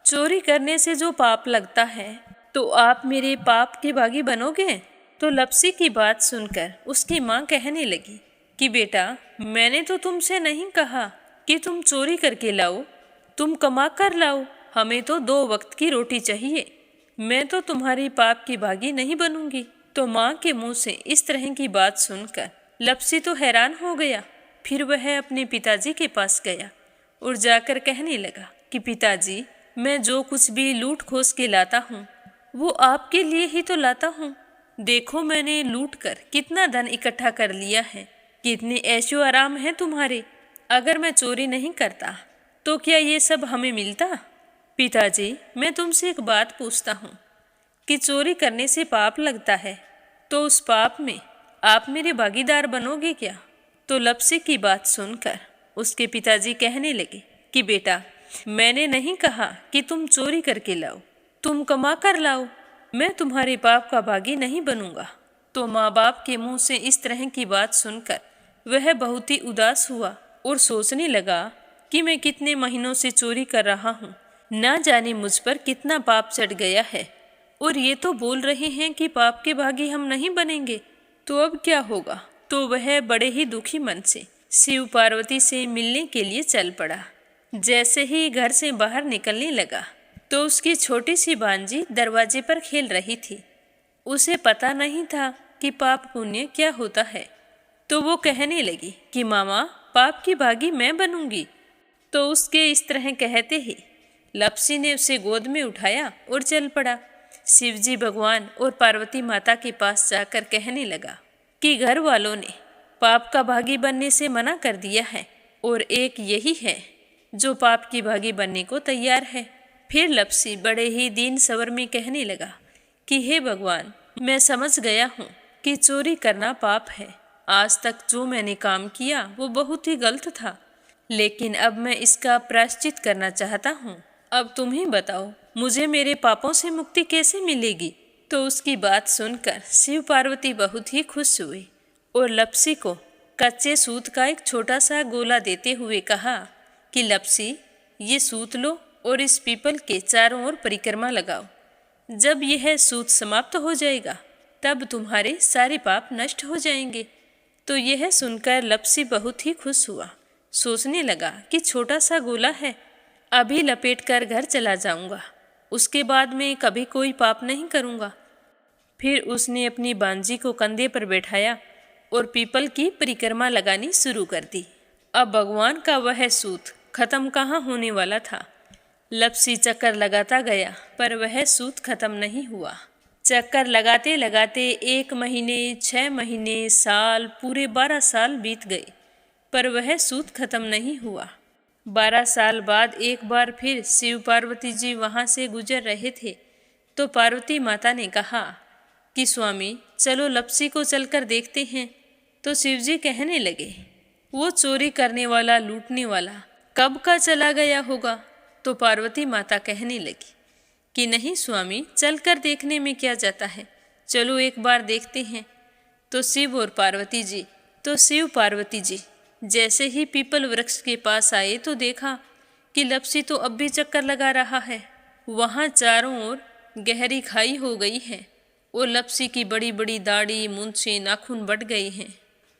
A: चोरी करने से जो पाप लगता है तो आप मेरे पाप के भागी बनोगे। तो लप्सी की बात सुनकर उसकी माँ कहने लगी कि बेटा, मैंने तो तुमसे नहीं कहा कि तुम चोरी करके लाओ, तुम कमा कर लाओ, हमें तो 2 वक्त की रोटी चाहिए, मैं तो तुम्हारी पाप की भागी नहीं बनूंगी। तो माँ के मुंह से इस तरह की बात सुनकर लप्सी तो हैरान हो गया। फिर वह अपने पिताजी के पास गया और जाकर कहने लगा कि पिताजी, मैं जो कुछ भी लूट खोस के लाता हूँ वो आपके लिए ही तो लाता हूँ। देखो मैंने लूट कर कितना धन इकट्ठा कर लिया है, कितने ऐशो आराम है तुम्हारे। अगर मैं चोरी नहीं करता तो क्या ये सब हमें मिलता। पिताजी, मैं तुमसे एक बात पूछता हूँ कि चोरी करने से पाप लगता है, तो उस पाप में आप मेरे भागीदार बनोगे क्या। तो लप्सी की बात सुनकर उसके पिताजी कहने लगे कि बेटा, मैंने नहीं कहा कि तुम चोरी करके लाओ, तुम कमा कर लाओ, मैं तुम्हारे पाप का भागी नहीं बनूंगा। तो माँ बाप के मुंह से इस तरह की बात सुनकर वह बहुत ही उदास हुआ और सोचने लगा कि मैं कितने महीनों से चोरी कर रहा हूँ, ना जाने मुझ पर कितना पाप चढ़ गया है, और ये तो बोल रहे हैं कि पाप के भागी हम नहीं बनेंगे, तो अब क्या होगा। तो वह बड़े ही दुखी मन से शिव पार्वती से मिलने के लिए चल पड़ा। जैसे ही घर से बाहर निकलने लगा तो उसकी छोटी सी भांजी दरवाजे पर खेल रही थी। उसे पता नहीं था कि पाप पुण्य क्या होता है। तो वो कहने लगी कि मामा, पाप की भागी मैं बनूंगी। तो उसके इस तरह कहते ही लप्सी ने उसे गोद में उठाया और चल पड़ा। शिवजी भगवान और पार्वती माता के पास जाकर कहने लगा कि घर वालों ने पाप का भागी बनने से मना कर दिया है और एक यही है जो पाप की भागी बनने को तैयार है। फिर लप्सी बड़े ही दीन स्वर में कहने लगा कि हे भगवान, मैं समझ गया हूँ कि चोरी करना पाप है। आज तक जो मैंने काम किया वो बहुत ही गलत था, लेकिन अब मैं इसका प्रायश्चित करना चाहता हूँ। अब तुम ही बताओ, मुझे मेरे पापों से मुक्ति कैसे मिलेगी। तो उसकी बात सुनकर शिव पार्वती बहुत ही खुश हुए और लप्सी को कच्चे सूत का एक छोटा सा गोला देते हुए कहा कि लप्सी, ये सूत लो और इस पीपल के चारों ओर परिक्रमा लगाओ। जब यह सूत समाप्त हो जाएगा तब तुम्हारे सारे पाप नष्ट हो जाएंगे। तो यह सुनकर लप्सी बहुत ही खुश हुआ। सोचने लगा कि छोटा सा गोला है, अभी लपेट कर घर चला जाऊंगा, उसके बाद में कभी कोई पाप नहीं करूंगा। फिर उसने अपनी बांजी को कंधे पर बैठाया और पीपल की परिक्रमा लगानी शुरू कर दी। अब भगवान का वह सूत
B: खत्म कहाँ होने वाला था। लपसी चक्कर लगाता गया पर वह सूत खत्म नहीं हुआ। चक्कर लगाते लगाते 1 महीने, 6 महीने, साल, पूरे 12 साल बीत गए पर वह सूत खत्म नहीं हुआ। 12 साल बाद एक बार फिर शिव पार्वती जी वहाँ से गुजर रहे थे तो पार्वती माता ने कहा कि स्वामी चलो लपसी को चलकर देखते हैं। तो शिवजी कहने लगे, वो चोरी करने वाला, लूटने वाला कब का चला गया होगा। तो पार्वती माता कहने लगी कि नहीं स्वामी, चलकर देखने में क्या जाता है, चलो एक बार देखते हैं। तो शिव पार्वती जी जैसे ही पीपल वृक्ष के पास आए तो देखा कि लपसी तो अब भी चक्कर लगा रहा है। वहाँ चारों ओर गहरी खाई हो गई है और लपसी की बड़ी बड़ी दाढ़ी, मूंछें, नाखून बढ़ गए हैं।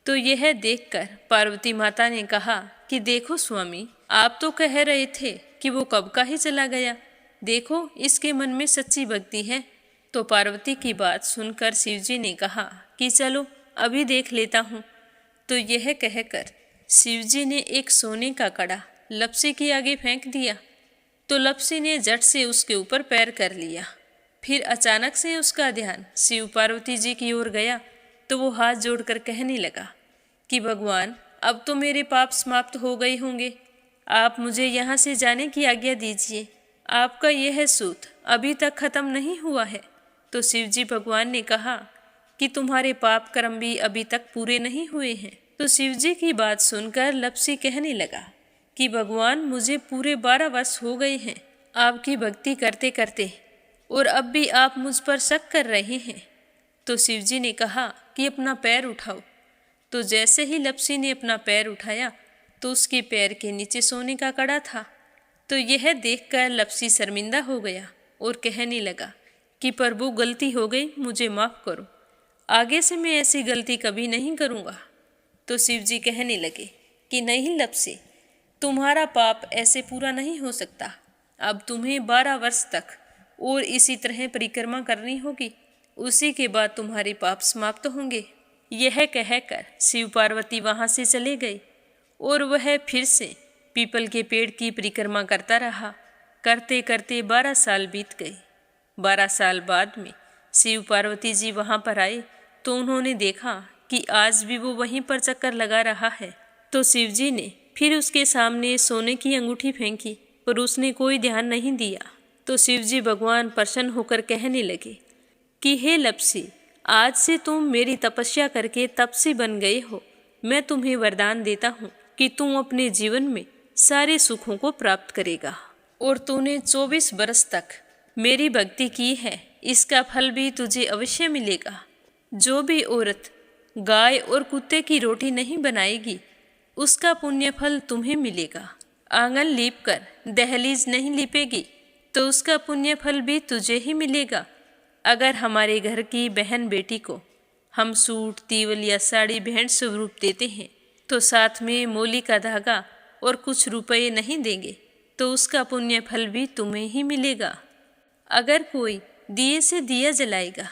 B: तो यह देखकर पार्वती माता ने कहा कि देखो स्वामी, आप तो कह रहे थे कि वो कब का ही चला गया, देखो इसके मन में सच्ची भक्ति है। तो पार्वती की बात सुनकर शिवजी ने कहा कि चलो अभी देख लेता हूँ। तो यह कहकर शिवजी ने एक सोने का कड़ा लपसी के आगे फेंक दिया। तो लपसी ने झट से उसके ऊपर पैर कर लिया। फिर अचानक से उसका ध्यान शिव पार्वती जी की ओर गया तो वो हाथ जोड़कर कहने लगा कि भगवान, अब तो मेरे पाप समाप्त हो गए होंगे, आप मुझे यहाँ से जाने की आज्ञा दीजिए। आपका यह सूत अभी तक खत्म नहीं हुआ है। तो शिवजी भगवान ने कहा कि तुम्हारे पाप कर्म भी अभी तक पूरे नहीं हुए हैं। तो शिवजी की बात सुनकर लपसी कहने लगा कि भगवान, मुझे पूरे 12 वर्ष हो गए हैं आपकी भक्ति करते करते और अब भी आप मुझ पर शक कर रहे हैं। तो शिवजी ने कहा कि अपना पैर उठाओ। तो जैसे ही लपसी ने अपना पैर उठाया तो उसके पैर के नीचे सोने का कड़ा था। तो यह देखकर लपसी शर्मिंदा हो गया और कहने लगा कि प्रभु, गलती हो गई, मुझे माफ़ करो, आगे से मैं ऐसी गलती कभी नहीं करूँगा। तो शिवजी कहने लगे कि नहीं लपसी, तुम्हारा पाप ऐसे पूरा नहीं हो सकता। अब तुम्हें 12 वर्ष तक और इसी तरह परिक्रमा करनी होगी, उसी के बाद तुम्हारे पाप समाप्त होंगे। यह कहकर शिव पार्वती वहाँ से चले गए और वह फिर से पीपल के पेड़ की परिक्रमा करता रहा। करते करते 12 साल बीत गए। 12 साल बाद में शिव पार्वती जी वहाँ पर आए तो उन्होंने देखा कि आज भी वो वहीं पर चक्कर लगा रहा है। तो शिवजी ने फिर उसके सामने सोने की अंगूठी फेंकी पर उसने कोई ध्यान नहीं दिया। तो शिवजी भगवान प्रसन्न होकर कहने लगे कि हे लपसी, आज से तुम मेरी तपस्या करके तपसी बन गए हो। मैं तुम्हें वरदान देता हूँ कि तुम अपने जीवन में सारे सुखों को प्राप्त करेगा। और तूने 24 बरस तक मेरी भक्ति की है, इसका फल भी तुझे अवश्य मिलेगा। जो भी औरत गाय और कुत्ते की रोटी नहीं बनाएगी, उसका पुण्य फल तुम्हें मिलेगा। आंगन लीप कर दहलीज नहीं लीपेगी तो उसका पुण्य फल भी तुझे ही मिलेगा। अगर हमारे घर की बहन बेटी को हम सूट, तीवल या साड़ी भेंट स्वरूप देते हैं तो साथ में मोली का धागा और कुछ रुपये नहीं देंगे तो उसका पुण्य फल भी तुम्हें ही मिलेगा। अगर कोई दिए से दिया जलाएगा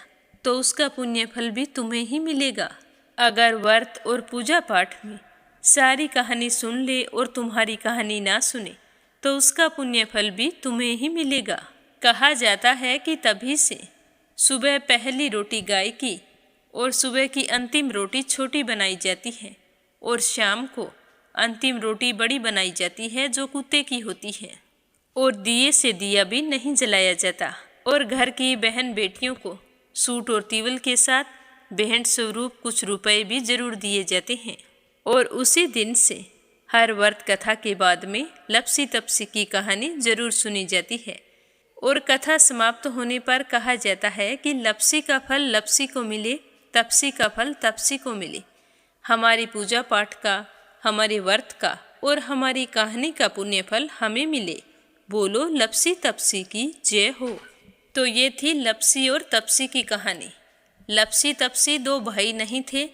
B: तो उसका पुण्य फल भी तुम्हें ही मिलेगा। अगर व्रत और पूजा पाठ में सारी कहानी सुन ले और तुम्हारी कहानी ना सुने तो उसका पुण्य फल भी तुम्हें ही मिलेगा। कहा जाता है कि तभी से सुबह पहली रोटी गाय की और सुबह की अंतिम रोटी छोटी बनाई जाती है और शाम को अंतिम रोटी बड़ी बनाई जाती है जो कुत्ते की होती है। और दिए से दिया भी नहीं जलाया जाता और घर की बहन बेटियों को सूट और तीवल के साथ भेंट स्वरूप कुछ रुपए भी जरूर दिए जाते हैं। और उसी दिन से हर व्रत कथा के बाद में लपसी तपसी की कहानी जरूर सुनी जाती है। और कथा समाप्त होने पर कहा जाता है कि लपसी का फल लपसी को मिले, तपसी का फल तपसी को मिले। हमारी पूजा पाठ का, हमारे व्रत का और हमारी कहानी का पुण्य फल हमें मिले। बोलो लपसी तपसी की जय हो। तो ये थी लपसी और तपसी की कहानी। लपसी तपसी 2 भाई नहीं थे।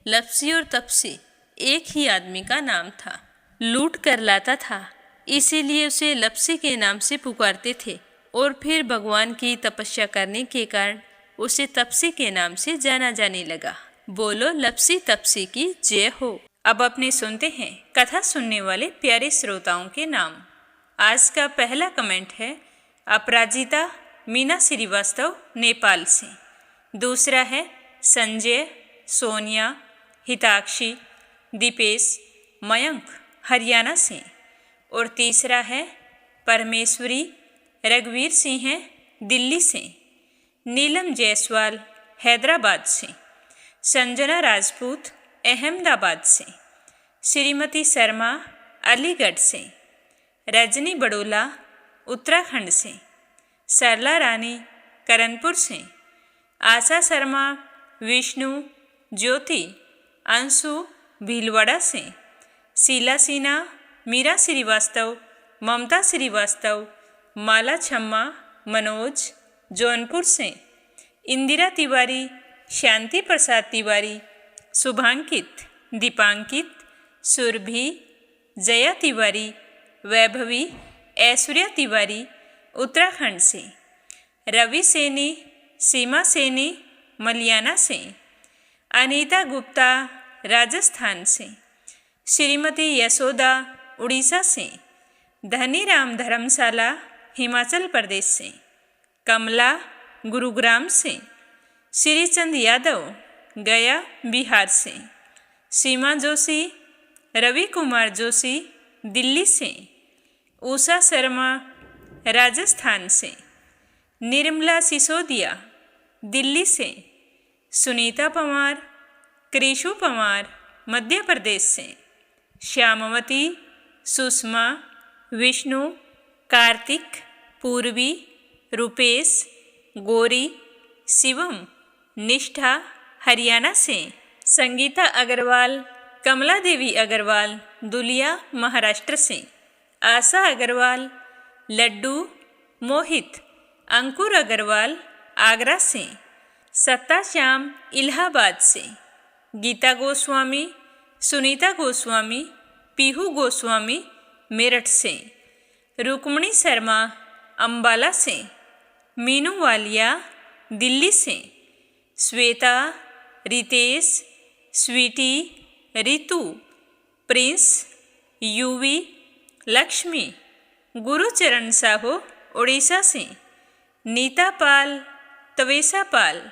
B: लपसी और तपसी एक ही आदमी का नाम था। लूट कर लाता था, इसीलिए उसे लपसी के नाम से पुकारते थे और फिर भगवान की तपस्या करने के कारण उसे तपसी के नाम से जाना जाने लगा। बोलो लपसी तपसी की जय हो।
A: अब अपने सुनते हैं कथा सुनने वाले प्यारे श्रोताओं के नाम। आज का पहला कमेंट है अपराजिता मीना श्रीवास्तव नेपाल से। दूसरा है संजय, सोनिया, हिताक्षी, दीपेश, मयंक हरियाणा से। और तीसरा है परमेश्वरी रघुवीर सिंह दिल्ली से। नीलम जायसवाल हैदराबाद से। संजना राजपूत अहमदाबाद से। श्रीमती शर्मा अलीगढ़ से। रजनी बड़ोला उत्तराखंड से। सरला रानी करणपुर से। आशा शर्मा, विष्णु, ज्योति, अंशु भीलवाड़ा से। शीला सिन्हा, मीरा श्रीवास्तव, ममता श्रीवास्तव, माला छम्मा, मनोज जौनपुर से। इंदिरा तिवारी, शांति प्रसाद तिवारी, शुभांकित, दीपांकित, सुरभि, जया तिवारी, वैभवी, ऐश्वर्या तिवारी उत्तराखंड से। रवि सैनी, सीमा सैनी मलियाना से। अनीता गुप्ता राजस्थान से। श्रीमती यशोदा उड़ीसा से। धनीराम धर्मशाला हिमाचल प्रदेश से। कमला गुरुग्राम से। श्रीचंद यादव गया बिहार से। सीमा जोशी, रवि कुमार जोशी दिल्ली से। उषा शर्मा राजस्थान से। निर्मला सिसोदिया दिल्ली से। सुनीता पवार, कृषु पवार मध्य प्रदेश से। श्यामवती, सुषमा, विष्णु, कार्तिक, पूर्वी, रुपेश, गौरी, शिवम, निष्ठा हरियाणा से। संगीता अग्रवाल, कमला देवी अग्रवाल दुलिया महाराष्ट्र से। आशा अग्रवाल, लड्डू, मोहित, अंकुर अग्रवाल आगरा से। सत्ता श्याम इलाहाबाद से। गीता गोस्वामी, सुनीता गोस्वामी, पीहू गोस्वामी मेरठ से। रुक्मणी शर्मा अंबाला से। मीनू वालिया दिल्ली से। श्वेता, रितेश, स्वीटी, रितु, प्रिंस, यूवी, लक्ष्मी, गुरुचरण साहू उड़ीसा से। नीता पाल, तवेशा पाल,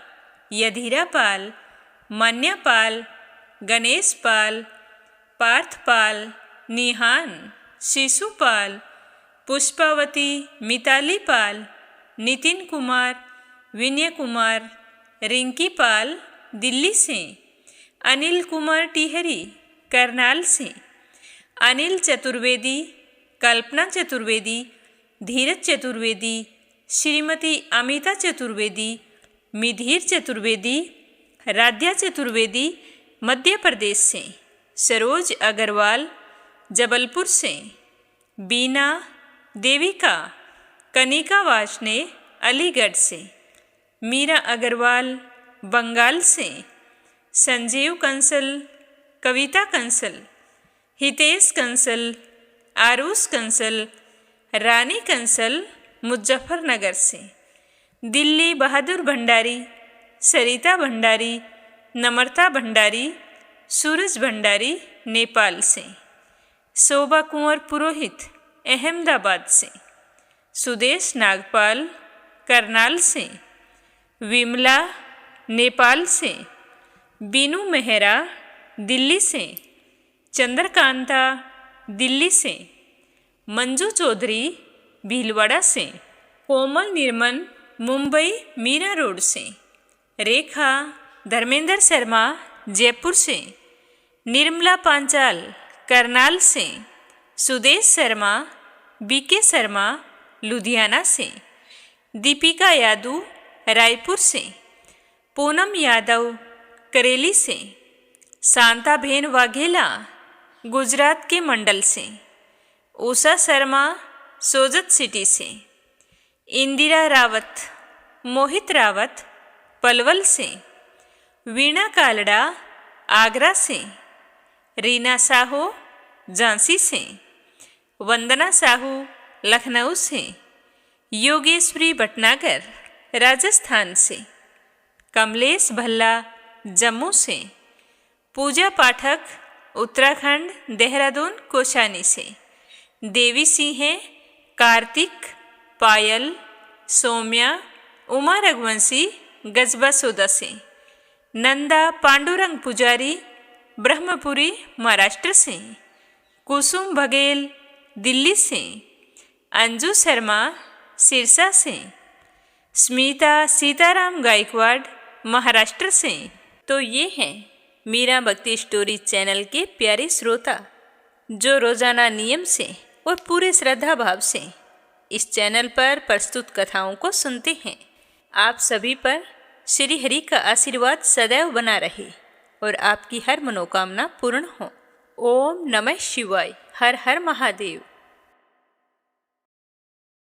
A: यधीरा पाल, मान्या पाल, गणेश पाल, पार्थ पाल, निहान, शिशुपाल, पुष्पावती, मिताली पाल, नितिन कुमार, विनय कुमार, रिंकी पाल दिल्ली से। अनिल कुमार टिहरी करनाल से। अनिल चतुर्वेदी, कल्पना चतुर्वेदी, धीरज चतुर्वेदी, श्रीमती अमिता चतुर्वेदी, मिधिर चतुर्वेदी, राध्या चतुर्वेदी मध्य प्रदेश से। सरोज अग्रवाल जबलपुर से। बीना, देविका, कनिका वाशने अलीगढ़ से। मीरा अग्रवाल बंगाल से। संजीव कंसल, कविता कंसल, हितेश कंसल, आरुष कंसल, रानी कंसल मुजफ्फरनगर से। दिल्ली बहादुर भंडारी, सरिता भंडारी, नम्रता भंडारी, सूरज भंडारी नेपाल से। शोभा कुंवर पुरोहित अहमदाबाद से। सुदेश नागपाल करनाल से। विमला नेपाल से। बीनू मेहरा दिल्ली से। चंद्रकांता दिल्ली से। मंजू चौधरी भीलवाड़ा से। कोमल निर्मल मुंबई मीरा रोड से। रेखा धर्मेंद्र शर्मा जयपुर से। निर्मला पांचाल करनाल से। सुदेश शर्मा बीके शर्मा लुधियाना से। दीपिका यादव रायपुर से। पूनम यादव करेली से। शांताबेन वाघेला गुजरात के मंडल से। उषा शर्मा सोजत सिटी से। इंदिरा रावत, मोहित रावत पलवल से। वीणा कालड़ा आगरा से। रीना साहू झांसी से। वंदना साहू लखनऊ से। योगेश्वरी भटनागर राजस्थान से। कमलेश भल्ला जम्मू से। पूजा पाठक उत्तराखंड देहरादून कोशानी से। देवी सिंह हैं कार्तिक, पायल, सौम्या, उमा रघुवंशी गजबा सोदा से। नंदा पांडुरंग पुजारी ब्रह्मपुरी महाराष्ट्र से। कुसुम बघेल दिल्ली से। अंजू शर्मा सिरसा से। स्मिता सीताराम गायकवाड़ महाराष्ट्र से। तो ये हैं मीरा भक्ति स्टोरी चैनल के प्यारे श्रोता जो रोजाना नियम से और पूरे श्रद्धा भाव से इस चैनल पर प्रस्तुत कथाओं को सुनते हैं। आप सभी पर श्री हरि का आशीर्वाद सदैव बना रहे और आपकी हर मनोकामना पूर्ण हो। ओम नमः शिवाय। हर हर महादेव।